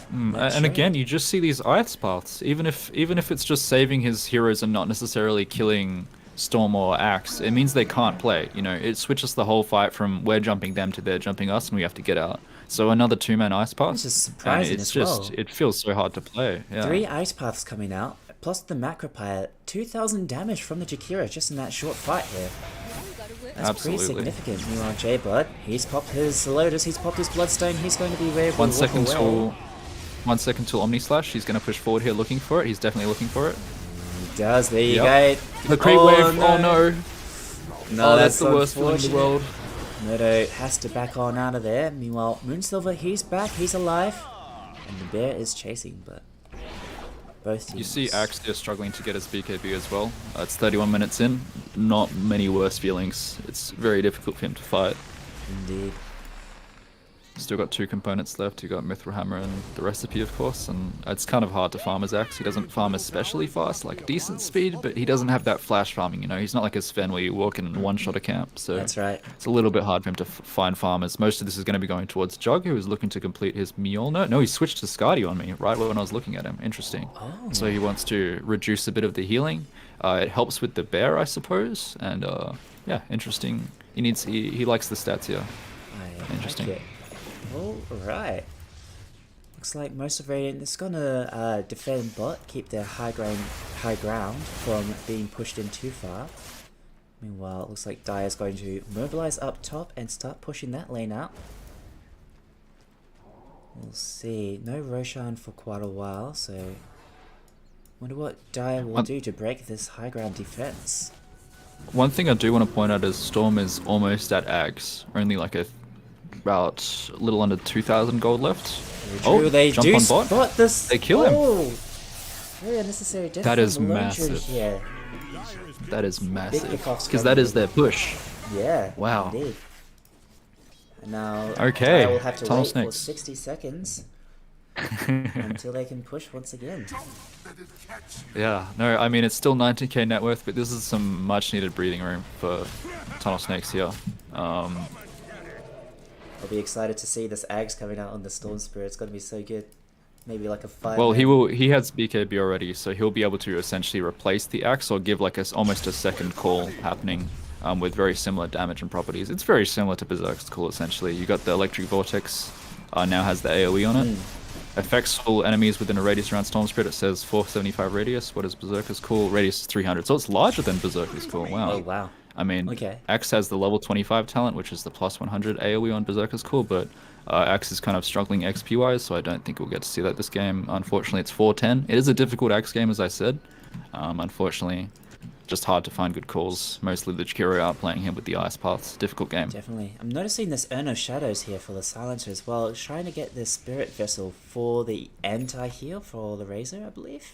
And again, you just see these ice paths. Even if it's just saving his heroes and not necessarily killing Storm or Axe, it means they can't play. You know, it switches the whole fight from we're jumping them to they're jumping us, and we have to get out. So another 2-man ice path. Which is surprising and it's as just well. it feels so hard to play. Yeah. 3 ice paths coming out, plus the Macropire. 2,000 damage from the Jakiro just in that short fight here. That's Absolutely. pretty significant. Meanwhile, J-Bud, he's popped his Lotus, he's popped his Bloodstone, he's going to be very 1 second till 1 second till Omni Slash. He's going to push forward here looking for it. He's definitely looking for it. He does, there you Yep. go. The creep wave. Oh no. No, Oh, that's the worst feeling in the unfortunate. world. Nodo has to back on out of there. Meanwhile, Moonsilver, he's back, he's alive. And the bear is chasing, but both teams. You see Axe there struggling to get his BKB as well. It's 31 minutes in. Not many worse feelings. It's very difficult for him to fight. Indeed. Still got 2 components left. You got Mithril Hammer and the recipe, of course, and it's kind of hard to farm as Axe. He doesn't farm especially fast, like decent speed, but he doesn't have that flash farming, you know? He's not like a Sven where you walk in and one-shot a camp, so That's right. it's a little bit hard for him to find farmers. Most of this is going to be going towards Jug, who is looking to complete his Mjolnir. No, he switched to Skadi on me right when I was looking at him. Interesting. Oh. So he wants to reduce a bit of the healing. It helps with the bear, I suppose, and yeah, interesting. He likes the stats here. I Interesting. like it. Alright. Looks like most of Radiant is gonna defend bot, keep their high ground from being pushed in too far. Meanwhile, it looks like Dire's going to mobilize up top and start pushing that lane out. We'll see. No Roshan for quite a while, so wonder what Dire will do to break this high ground defense. One thing I do want to point out is Storm is almost at Axe, only like about a little under 2,000 gold left. True, they jump do on bot. spot this. They kill him. Oh, very unnecessary death. That from is the lone massive. druid here. That is massive, kickoffs because that coming. is their push. Yeah. Wow. Indeed. And now Okay, I will have to Tunnel wait Snakes. for 60 seconds until they can push once again. Yeah, no, I mean, it's still 90k net worth, but this is some much needed breathing room for Tunnel Snakes here. I'll be excited to see this Ags coming out on the Storm Spirit. It's going to be so good. Maybe like a 5. Well, he has BKB already, so he'll be able to essentially replace the Axe or give like almost a second call happening with very similar damage and properties. It's very similar to Berserker's Call, essentially. You got the Electric Vortex, now has the AoE on it. Affects all enemies within a radius around Storm Spirit. It says 475 radius. What is Berserker's Call? Radius is 300. So it's larger than Berserker's Call. Wow. Oh, wow. I mean, Okay. Axe has the level 25 talent, which is the plus 100 AoE on Berserker's Call, but Axe is kind of struggling XP-wise, so I don't think we'll get to see that this game. Unfortunately, it's 410. It is a difficult Axe game, as I said. Unfortunately, just hard to find good calls. Mostly the Jakiro outplaying him with the ice paths. Difficult game. Definitely. I'm noticing this Urn of Shadows here for the Silencer as well. It's trying to get the Spirit Vessel for the anti-heal for the Razor, I believe.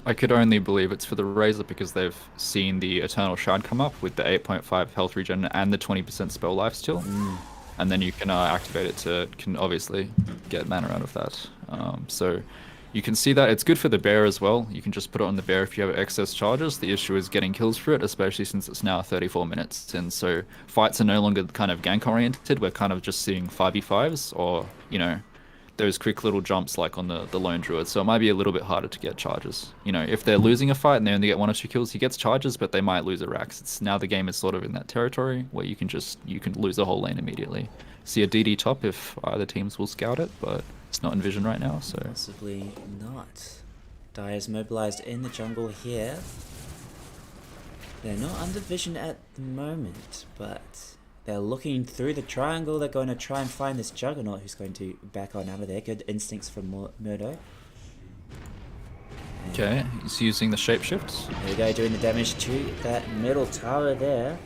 I could only believe it's for the Razor because they've seen the Eternal Shard come up with the 8.5 health regen and the 20% spell life steal. And then you can activate it to can obviously get mana out of that. So You can see that it's good for the bear as well. You can just put it on the bear if you have excess charges. The issue is getting kills for it, especially since it's now 34 minutes in. So fights are no longer kind of gank oriented. We're kind of just seeing 5v5s or, you know, those quick little jumps like on the lone druid. So it might be a little bit harder to get charges. You know, if they're losing a fight and they only get 1 or 2 kills, he gets charges, but they might lose a Rax. It's now the game is sort of in that territory where you can lose a whole lane immediately. See a DD top if either teams will scout it, but it's not in vision right now, so Possibly not. Dire's mobilized in the jungle here. They're not under vision at the moment, but they're looking through the triangle. They're going to try and find this Juggernaut who's going to back on out of there. Good instincts from Murdo. okay, he's using the shapeshifts. There we go, doing the damage to that middle tower there.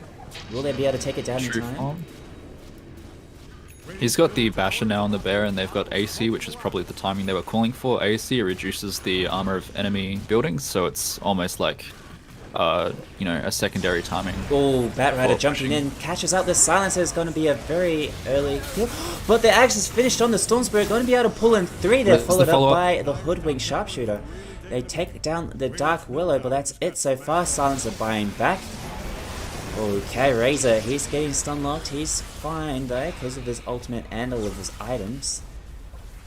Will they be able to take it down in True time? farm. He's got the Basher now on the bear, and they've got AC, which is probably the timing they were calling for. AC reduces the armor of enemy buildings, so it's almost like, you know, a secondary timing. Oh, Batrider Oh, jumping pushing. in, catches out the Silencer. Is going to be a very early kill. But the Axe is finished on the Storm Spirit, going to be able to pull in 3 there, That's the followed up follow-up. by the Hoodwink Sharpshooter. They take down the Dark Willow, but that's it so far. Silencer buying back. Okay, Razor, he's getting stun locked. He's fine though, because of his ultimate and all of his items.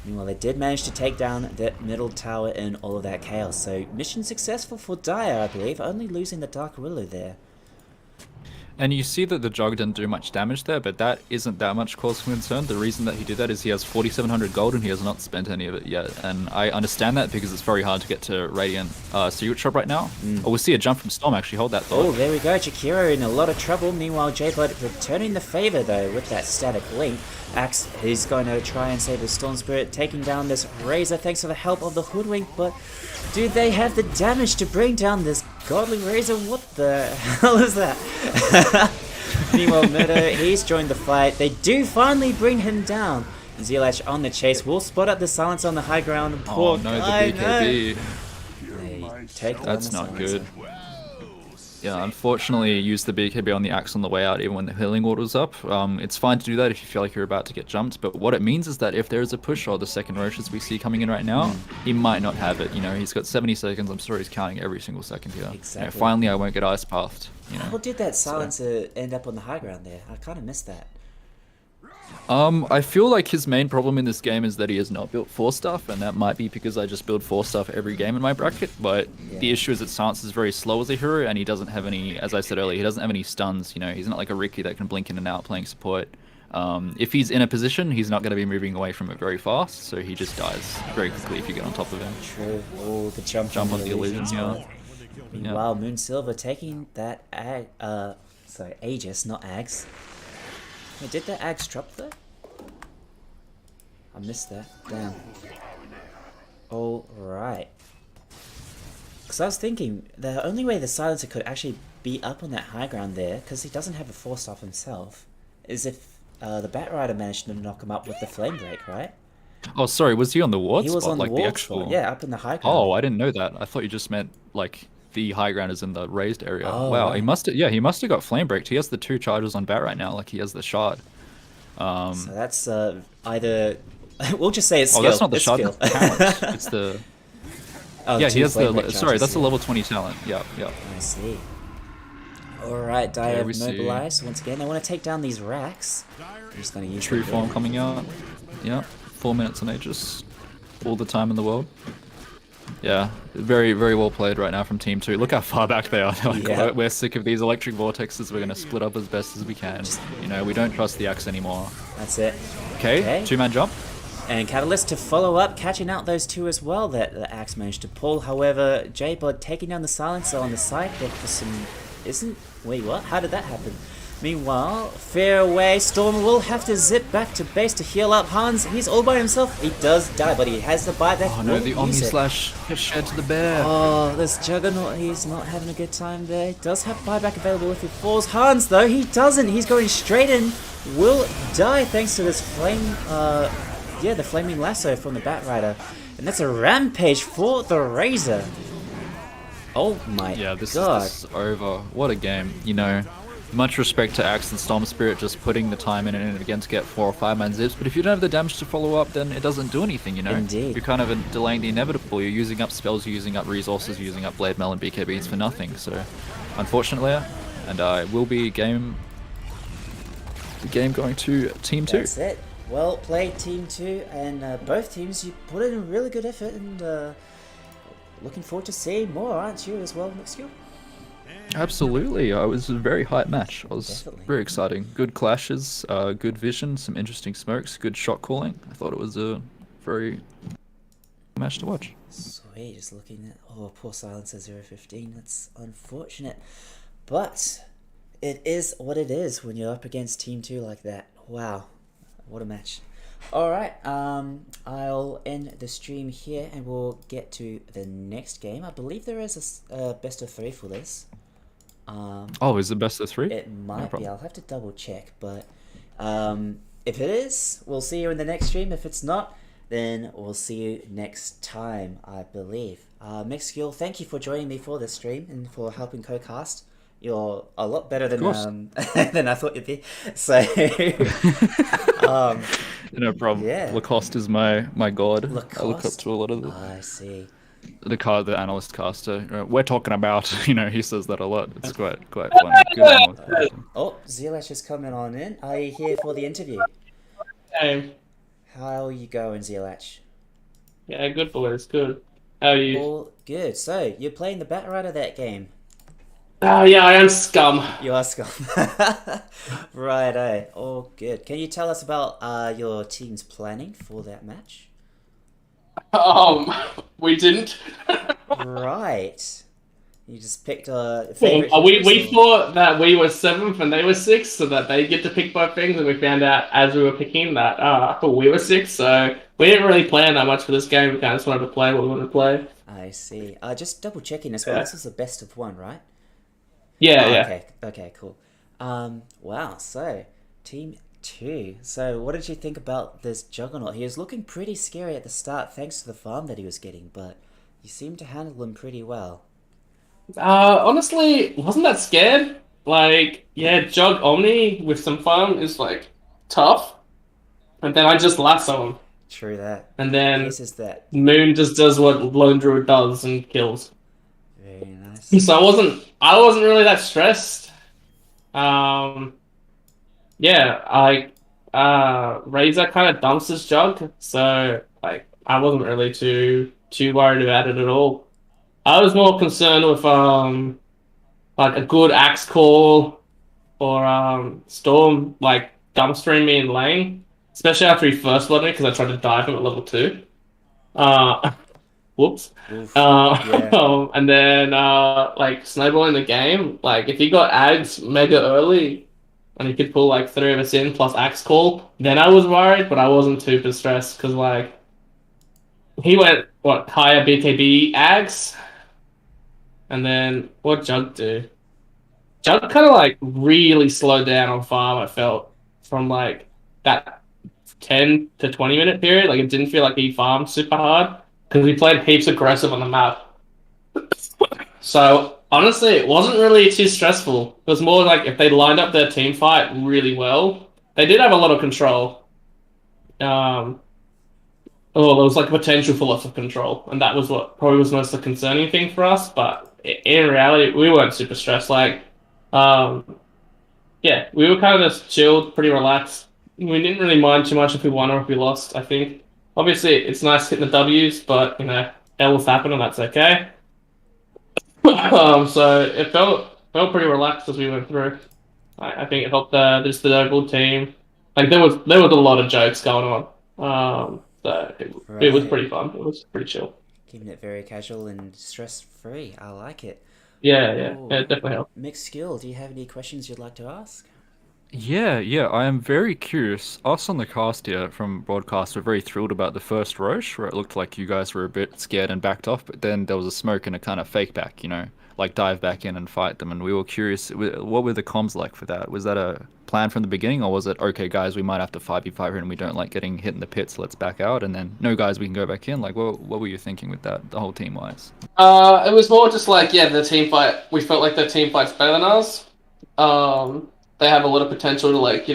Meanwhile, they did manage to take down that middle tower in all of that chaos. So, mission successful for Dire, I believe. Only losing the Dark Willow there. And you see that the Jug didn't do much damage there, but that isn't that much cause for concern. The reason that he did that is he has 4,700 gold and he has not spent any of it yet. And I understand that because it's very hard to get to Radiant Secret Shop right now. Oh, we'll see a jump from Storm actually. Hold that thought. Oh, there we go. Jakiro in a lot of trouble. Meanwhile, J-Bud returning the favor though with that static link. Axe, he's going to try and save the Storm Spirit, taking down this Razor thanks for the help of the Hoodwink, but do they have the damage to bring down this godly Razor? What the hell is that? Meanwhile, Murdo, he's joined the fight. They do finally bring him down. Zealash on the chase will spot up the silence on the high ground. Oh Poor no, guy, the BKB. They take down That's the not silencer. good. Yeah, unfortunately, use the BKB on the axe on the way out, even when the healing order's up. It's fine to do that if you feel like you're about to get jumped, but what it means is that if there is a push or the second Roches we see coming in right now, he might not have it. You know, he's got 70 seconds. I'm sure he's counting every single second here. Exactly. You know, finally, I won't get ice pathed. You know. How did that silencer end up on the high ground there? I kind of missed that. I feel like his main problem in this game is that he has not built 4 stuff, and that might be because I just build 4 stuff every game in my bracket, but the issue is that Silence is very slow as a hero, and he doesn't have any, as I said earlier, he doesn't have any stuns, you know, he's not like a Ricky that can blink in and out playing support. If he's in a position, he's not going to be moving away from it very fast, so he just dies very quickly if you get on top of him. True. Oh, the jump on the illusion, yeah. Meanwhile, Moonsilver taking that Aegis, not Ags. Wait, did that Ags drop though? I missed that. Damn. Alright. Because I was thinking, the only way the Silencer could actually be up on that high ground there, because he doesn't have a force off himself, is if the Batrider managed to knock him up with the Flame Break, right? Oh, sorry, was he on the ward He was spot, on like the the wall actual... spot, yeah, up in the high ground. Oh, I didn't know that. I thought you just meant, like, the high ground is in the raised area. Oh, wow, right. he must have, he must have got flame breaked. He has the 2 charges on bat right now, like he has the shard. So that's either... we'll just say it's skill. Oh, that's not the it's shard, skill. that's the talent. It's the... Oh, yeah, 2 he has flame the... break Sorry, charges, that's the yeah. level 20 talent. Yeah. I see. Alright, Dire we see. mobilized once again. They want to take down these racks. I'm just going to use True the form bit. coming out. Yeah, 4 minutes on Aegis. All the time in the world. Yeah, very, very well played right now from Team 2. Look how far back they are. They're like, Yeah. we're sick of these electric vortexes. We're going to split up as best as we can. You know, we don't trust the axe anymore. That's it. Okay, Okay. 2-man jump. And Catalyst to follow up, catching out those 2 as well that the Axe managed to pull. However, J-Bod taking down the Silencer on the side there for some... Wait, what? How did that happen? Meanwhile, fair away, Storm will have to zip back to base to heal up. Hans, he's all by himself. He does die, but he has the buyback. Oh no, Will the use Omni it. Slash gets shared to the bear. Oh, this Juggernaut, he's not having a good time there. He does have buyback available if he falls. Hans, though, he doesn't. He's going straight in. Will die thanks to this flame, the flaming lasso from the Batrider. And that's a rampage for the Razor. Oh my Yeah, this god. is over. What a game. You know, much respect to Axe and Storm Spirit just putting the time in and again to get 4 or 5 man zips, but if you don't have the damage to follow up, then it doesn't do anything, you know? Indeed. You're kind of delaying the inevitable. You're using up spells, you're using up resources, you're using up Blade Mail and BKBs for nothing, so unfortunately, and it will be the game going to Team 2. That's it. Well played, Team 2, and both teams, you put in a really good effort, and looking forward to seeing more, aren't you, as well, Mixkill? Absolutely, it was a very hype match. It was Definitely. very exciting. Good clashes, good vision, some interesting smokes, good shot calling. I thought it was a very match to watch. Sweet, just looking at... Oh, poor Silencer 015, that's unfortunate. But it is what it is when you're up against Team 2 like that. Wow, what a match. Alright, I'll end the stream here and we'll get to the next game. I believe there is a best of 3 for this. Oh, is it best of 3? It might be. problem. I'll have to double check, but if it is, we'll see you in the next stream. If it's not, then we'll see you next time, I believe. Mixkill, thank you for joining me for this stream and for helping co-cast. You're a lot better than than I thought you'd be. So No problem. Yeah. Lacoste is my god. Lacoste? I look up to a lot of I see. the analyst caster. We're talking about, he says that a lot. It's quite funny. Good analyst caster. Oh, Zilash is coming on in. Are you here for the interview? Hey. How are you going, Zilash? Yeah, good boys, good. How are you? All good. So, you're playing the Batrider that game. Oh yeah, I am scum. You are scum. Righto. All good. Can you tell us about your team's planning for that match? We didn't. Right. You just picked a we favorite. thought that we were 7th and they were 6th, so that they get to pick both things, and we found out as we were picking that we were 6th, so we didn't really plan that much for this game. We kind of just wanted to play what we wanted to play. I see. Just double checking as well. Yeah. This is the best of 1, right? Yeah, Oh, yeah. Okay, cool. Wow, so Team 2. So what did you think about this Juggernaut? He was looking pretty scary at the start thanks to the farm that he was getting, but you seemed to handle him pretty well. Honestly, wasn't that scared. Like, yeah, Jug Omni with some farm is like tough, and then I just lasso him, True that. and then This is that. Moon just does what Lone Druid does and kills. Very nice. So I wasn't really that stressed. Yeah, Razor kind of dumps his Jug, so like I wasn't really too worried about it at all. I was more concerned with like a good axe call or Storm like dumpstering me in lane, especially after he first blooded me because I tried to dive him at level 2. Whoops. Oof. Yeah. And then like snowballing the game, like if he got Ags mega early and he could pull like 3 of us in plus axe call, then I was worried, but I wasn't super stressed because like he went higher BKB Ags, and then what Jug do? Jug kind of like really slowed down on farm. I felt from like that 10 to 20 minute period, like it didn't feel like he farmed super hard because we played heaps aggressive on the map. So honestly, it wasn't really too stressful. It was more like if they lined up their team fight really well, they did have a lot of control. There was like potential for lots of control, and that was what probably was most the concerning thing for us. But in reality, we weren't super stressed. Like, yeah, we were kind of just chilled, pretty relaxed. We didn't really mind too much if we won or if we lost. I think obviously it's nice hitting the W's, but L's happen and that's okay. So it felt pretty relaxed as we went through. I think it helped just the overall team. Like there was a lot of jokes going on. So it was pretty fun. It was pretty chill. Keeping it very casual and stress-free. I like it. Yeah, Ooh. it definitely helped. Mixed Skill, do you have any questions you'd like to ask? Yeah, I am very curious. Us on the cast here from broadcast were very thrilled about the first Roche, where it looked like you guys were a bit scared and backed off, but then there was a smoke and a kind of fake back, like dive back in and fight them, and we were curious, what were the comms like for that? Was that a plan from the beginning, or was it, okay guys, we might have to 5v5 here and we don't like getting hit in the pits, let's back out, and then, no guys, we can go back in? Like, what were you thinking with that, the whole team-wise? It was more just like, yeah, the team fight, we felt like the team fight's better than us. they have a lot of potential to like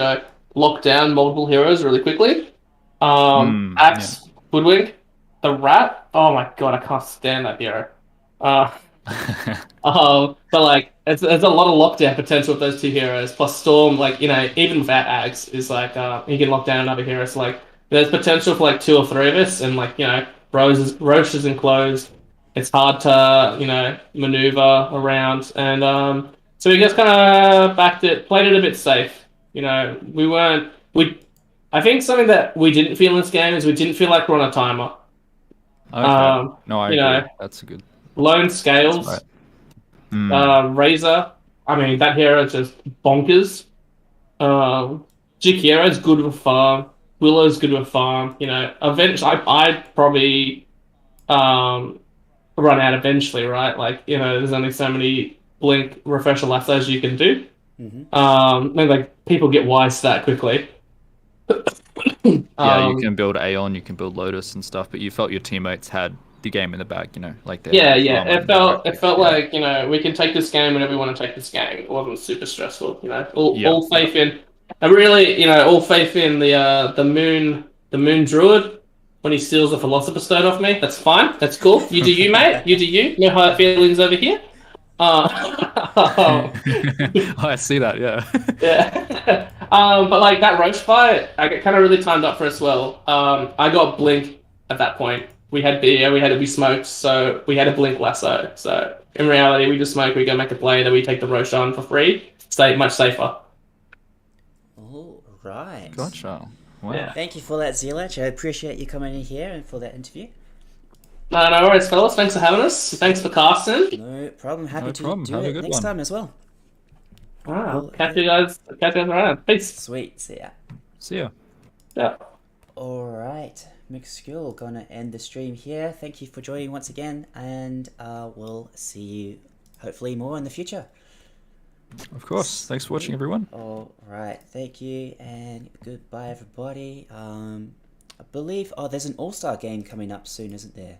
lock down multiple heroes really quickly. Yeah. Axe, Hoodwink, the Rat. Oh my god, I can't stand that hero. Uh, but like it's a lot of lockdown potential with those two heroes. Plus Storm, like even without Axe, is like he can lock down another hero. So like there's potential for like two or three of us, and like Roche is enclosed. It's hard to maneuver around, and so we just kind of played it a bit safe. We weren't we. I think something that we didn't feel in this game is we didn't feel like we're on a timer. Okay. No, I You know, agree. That's a good. Lone That's Scales. right. Mm. Razor, I mean, that hero is just bonkers. Jakira's good with farm. Willow's good with farm. Eventually, I'd probably run out eventually, right? Like, there's only so many blink refresher lassos you can do. And like people get wise to that quickly. Yeah, you can build Aeon, you can build Lotus and stuff, but you felt your teammates had the game in the bag, like they Yeah, had yeah. farm It and felt they it felt yeah. like we can take this game whenever we want to take this game. It wasn't super stressful. Yeah, All faith in. I really, all faith in the moon druid when he steals the philosopher's stone off me. That's fine. That's cool. You do you, mate. You do you. No hard feelings over here. Oh, I see that. Yeah. Yeah. But like that roach fight, I got kind of really timed up for as well. I got blink at that point. We had to be smoked, so we had a blink lasso. So in reality, we just smoke, we go make a play, then we take the roach on for free. Stay much safer. All right. Gotcha. Wow. Yeah. Thank you for that, Zelach. I appreciate you coming in here and for that interview. No worries, fellas. Thanks for having us. Thanks for casting. No problem. Happy No to problem. do Have a it good next one. time as well. Wow. Catch you guys around. Peace. Sweet. See ya. See ya. Yeah. All right, Mixed Skill, gonna end the stream here. Thank you for joining once again, and we'll see you hopefully more in the future. Of course. Thanks for watching, everyone. All right, thank you, and goodbye, everybody. I believe there's an All-Star game coming up soon, isn't there?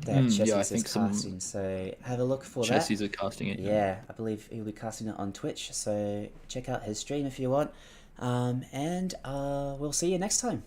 That Chessy's I is think some casting, so have a look for that. Chessies are casting it. Yeah, I believe he'll be casting it on Twitch, so check out his stream if you want. And we'll see you next time.